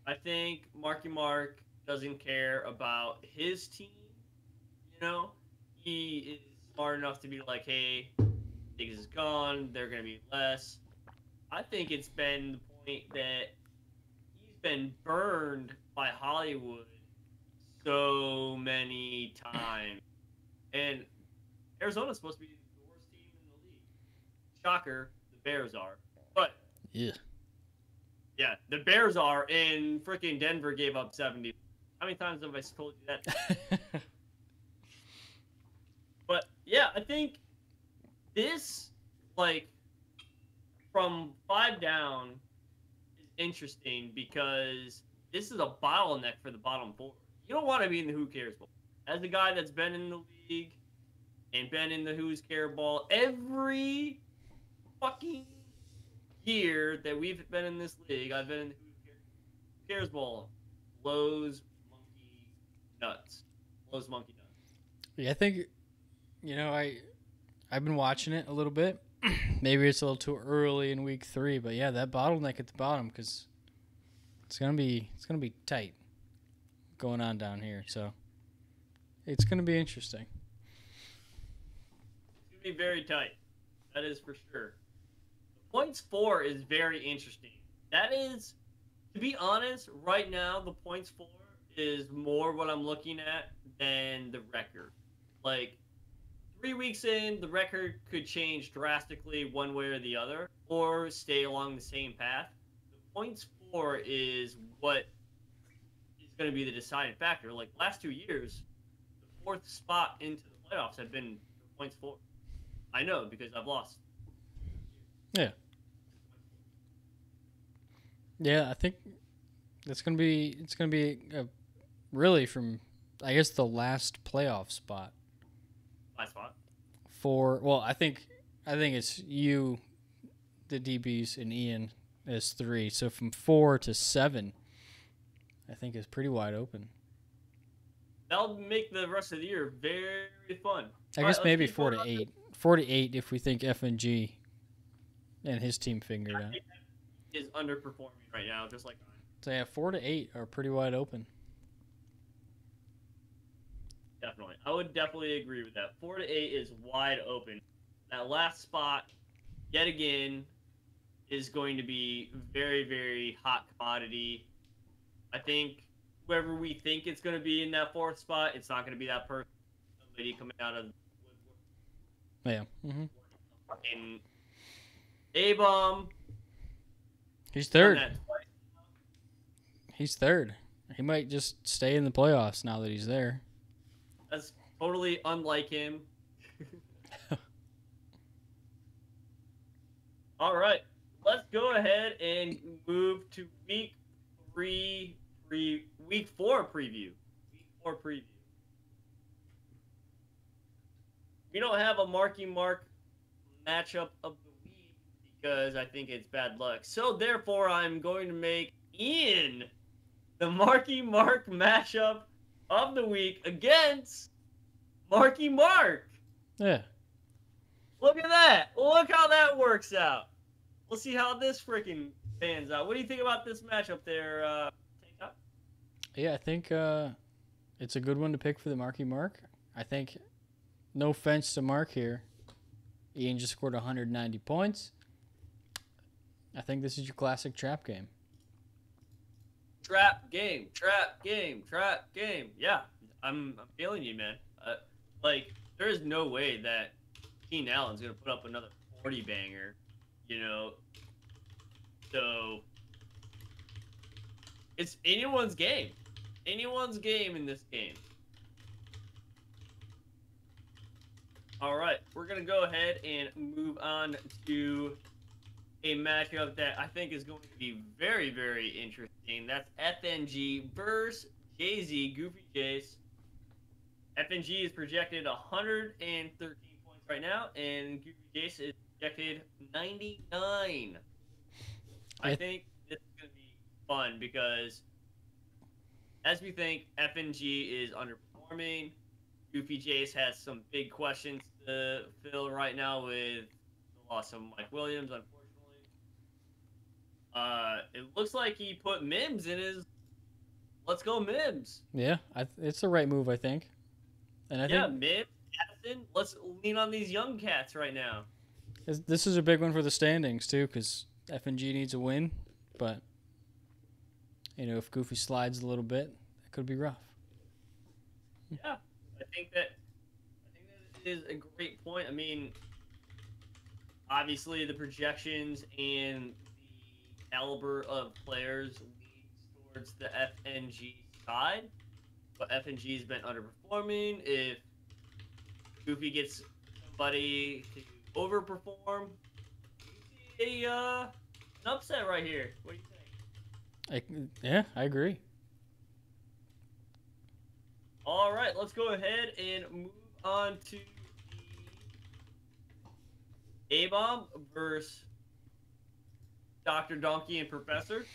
I think Marky Mark doesn't care about his team. He is smart enough to be like, hey, Diggs is gone. They're going to be less. I think it's been the point that he's been burned by Hollywood so many times. And Arizona's supposed to be the worst team in the league. Shocker, the Bears are. But yeah, the Bears are, and freaking Denver gave up 70. How many times have I told you that? But yeah, I think this, from 5 down, is interesting because this is a bottleneck for the bottom four. You don't want to be in the Who Cares Bowl. As a guy that's been in the league and been in the Who's Care Bowl every fucking year that we've been in this league, I've been in the Who Cares Bowl. Blows monkey nuts. Blows monkey nuts. Yeah, I think, I've been watching it a little bit. Maybe it's a little too early in week 3, but yeah, that bottleneck at the bottom, because it's gonna be tight going on down here. So it's gonna be interesting. It's gonna be very tight. That is for sure. Points 4 is very interesting. That is, to be honest, right now the points 4 is more what I'm looking at than the record. Like, 3 weeks in, the record could change drastically one way or the other, or stay along the same path. The points 4 is what is going to be the deciding factor. Like, last 2 years, the 4th spot into the playoffs have been for points 4. I know, because I've lost. Yeah. Yeah, I think it's gonna be really from, I guess, the last playoff spot. Last spot. I think it's you, the DBs, and Ian as 3. So from 4 to 7, I think is pretty wide open. That'll make the rest of the year very fun. I guess maybe 4 to 8. 4 to 8 if we think FNG and his team figured out. Is underperforming right now, just like mine. So yeah, 4 to 8 are pretty wide open. Definitely. I would definitely agree with that. 4 to 8 is wide open. That last spot, yet again, is going to be very, very hot commodity. I think whoever we think it's going to be in that 4th spot, it's not going to be that person. Somebody coming out of Yeah. Mm-hmm. Fucking A-bomb. He's 3rd. He's 3rd. He might just stay in the playoffs now that he's there. That's totally unlike him. All right, let's go ahead and move to week 4 preview. Week 4 preview. We don't have a Marky Mark matchup of the week because I think it's bad luck. So therefore, I'm going to make Ian the Marky Mark matchup of the week against Marky Mark. Yeah. Look at that. Look how that works out. We'll see how this freaking pans out. What do you think about this matchup there, Tank Top? Yeah, I think it's a good one to pick for the Marky Mark. I think, no offense to Mark here, Ian just scored 190 points. I think this is your classic trap game. Trap game. Yeah, I'm feeling you, man. Like, there is no way that Keenan Allen's going to put up another 40 banger, So, it's anyone's game. Anyone's game in this game. All right, we're going to go ahead and move on to a matchup that I think is going to be very, very interesting. That's FNG versus Jay-Z, Goofy Jace. FNG is projected 113 points right now, and Goofy Jace is projected 99. I think this is going to be fun because, as we think, FNG is underperforming. Goofy Jace has some big questions to fill right now with the loss of Mike Williams, unfortunately. It looks like he put Mims in his let's go Mims. Yeah, it's the right move, I think. And I think Mims, Addison, let's lean on these young cats right now. This is a big one for the standings, too, because FNG needs a win. But, if Goofy slides a little bit, it could be rough. Yeah, I think that is a great point. I mean, obviously the projections and the caliber of players leads towards the FNG side, but FNG's been underperforming. If Goofy gets somebody to overperform, you see an upset right here. What do you think? I agree. All right, let's go ahead and move on to the A-Bomb versus Dr. Donkey and Professor.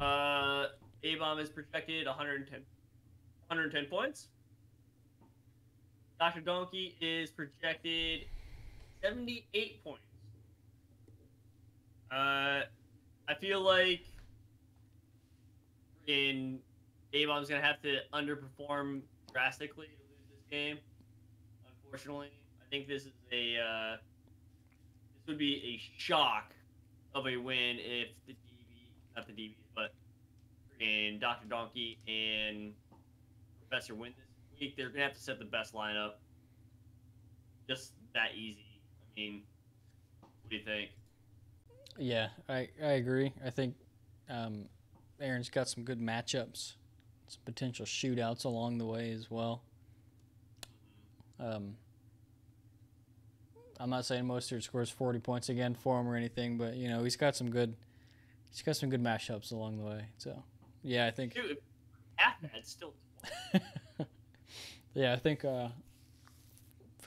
A-Bomb is projected 110 points. Dr. Donkey is projected 78 points. I feel like in A-Bomb's gonna have to underperform drastically to lose this game. Unfortunately, I think this would be a shock of a win if not the DBs, but in Dr. Donkey and Professor win this week. They're gonna have to set the best lineup. Just that easy. I mean, what do you think? Yeah, I agree. I think Aaron's got some good matchups, some potential shootouts along the way as well. I'm not saying Mostert scores 40 points again for him or anything, but he's got some good matchups along the way. So yeah, I think. Dude, half that still. Yeah, I think for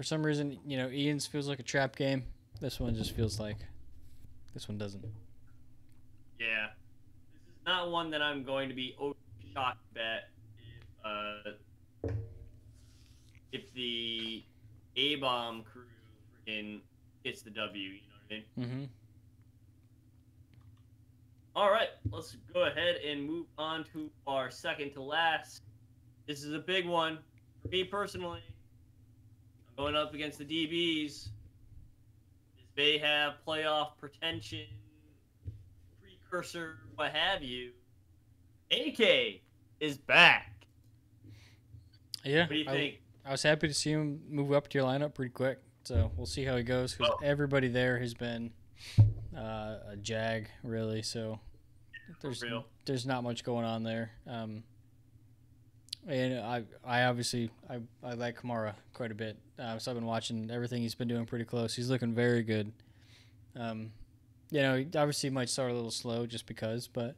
some reason Ian's feels like a trap game. This one just feels like. This one doesn't. Yeah. This is not one that I'm going to be shocked at if the A-Bomb crew freaking gets the W, you know what I mean? Mm-hmm. All right, let's go ahead and move on to our second to last. This is a big one. For me personally, I'm going up against the DBs. They have playoff pretension, precursor, what have you. AK is back. Yeah. What do you think? I was happy to see him move up to your lineup pretty quick. So we'll see how he goes because everybody there has been a jag, really. So there's not much going on there. And I obviously like Kamara quite a bit. So I've been watching everything he's been doing pretty close. He's looking very good. He obviously might start a little slow just because, but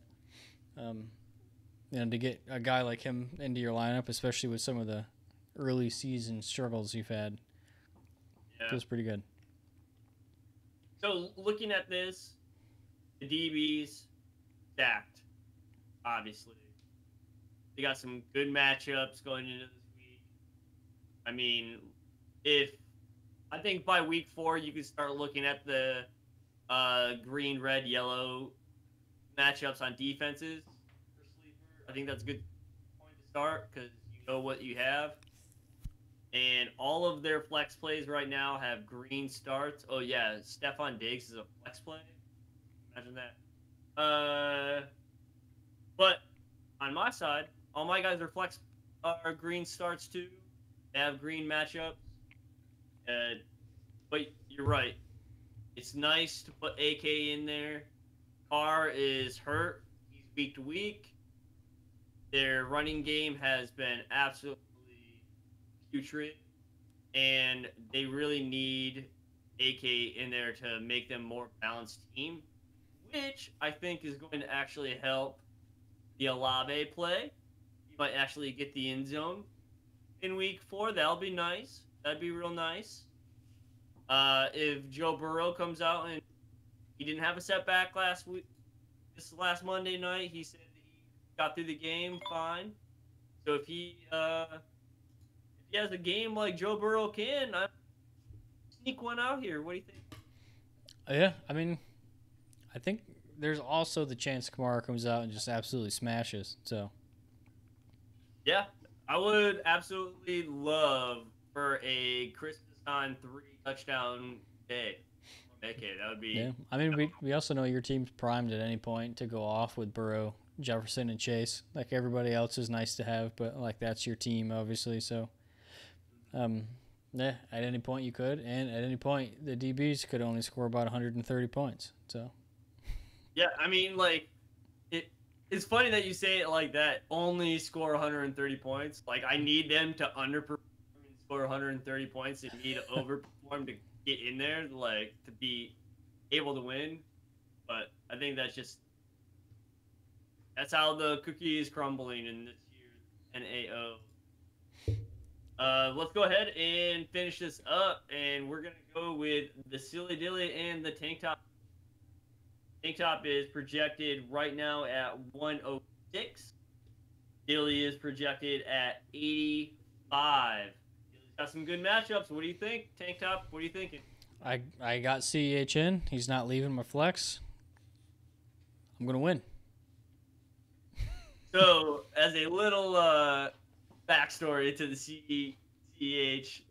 to get a guy like him into your lineup, especially with some of the early season struggles you've had, feels pretty good. So looking at this, the DBs stacked, obviously. They got some good matchups going into this week. I mean, I think by week 4 you can start looking at the green, red, yellow matchups on defenses for sleeper. I think that's a good point to start because you know what you have. And all of their flex plays right now have green starts. Oh yeah, Stephon Diggs is a flex play. Imagine that. But on my side, all my guys are green starts too. They have green matchups. But you're right. It's nice to put AK in there. Carr is hurt. He's week to week. Their running game has been absolutely putrid, and they really need AK in there to make them more balanced team, which I think is going to actually help the Olave play. You might actually get the end zone in week 4. That'll be nice. That'd be real nice. If Joe Burrow comes out and he didn't have a setback this last Monday night, he said that he got through the game fine. So if he has a game like Joe Burrow can, I sneak one out here. What do you think? Yeah, I mean, I think there's also the chance Kamara comes out and just absolutely smashes. So. Yeah, I would absolutely love for a Christmas on 3 touchdown day. Okay, that would be. Yeah, I mean, we also know your team's primed at any point to go off with Burrow, Jefferson, and Chase. Like everybody else is nice to have, but like that's your team, obviously. So, yeah, at any point you could, and at any point the DBs could only score about 130 points. So. Yeah, I mean, like, it's funny that you say it like that. Only score 130 points. Like, I need them to underperform and score 130 points, and me to overperform to get in there, like, to be able to win. But I think that's how the cookie is crumbling in this year's NAO. Let's go ahead and finish this up, and we're gonna go with the Silly Dilly and the Tank Top. Tank Top is projected right now at 106. Dilly is projected at 85. Dilly's got some good matchups. What do you think, Tank Top? What are you thinking? I got CEH in. He's not leaving my flex. I'm gonna win. So, as a little backstory to the CEH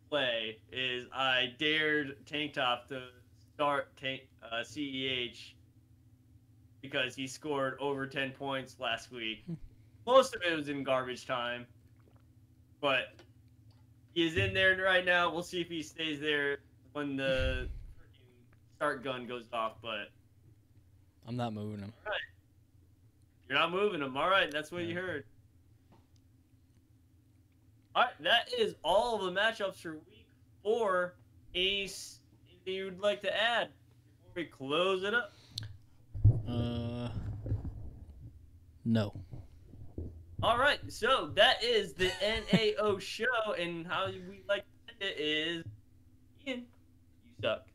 play, is I dared Tank Top to start CEH because he scored over 10 points last week. Most of it was in garbage time, but he is in there right now. We'll see if he stays there when the start gun goes off, but I'm not moving him. all right. You're not moving him. All right, that's what you heard. All right, that is all of the matchups for week 4. Ace, anything you'd like to add before we close it up? No. All right, so that is the NAO show, and how we like to end it is, Ian, you suck.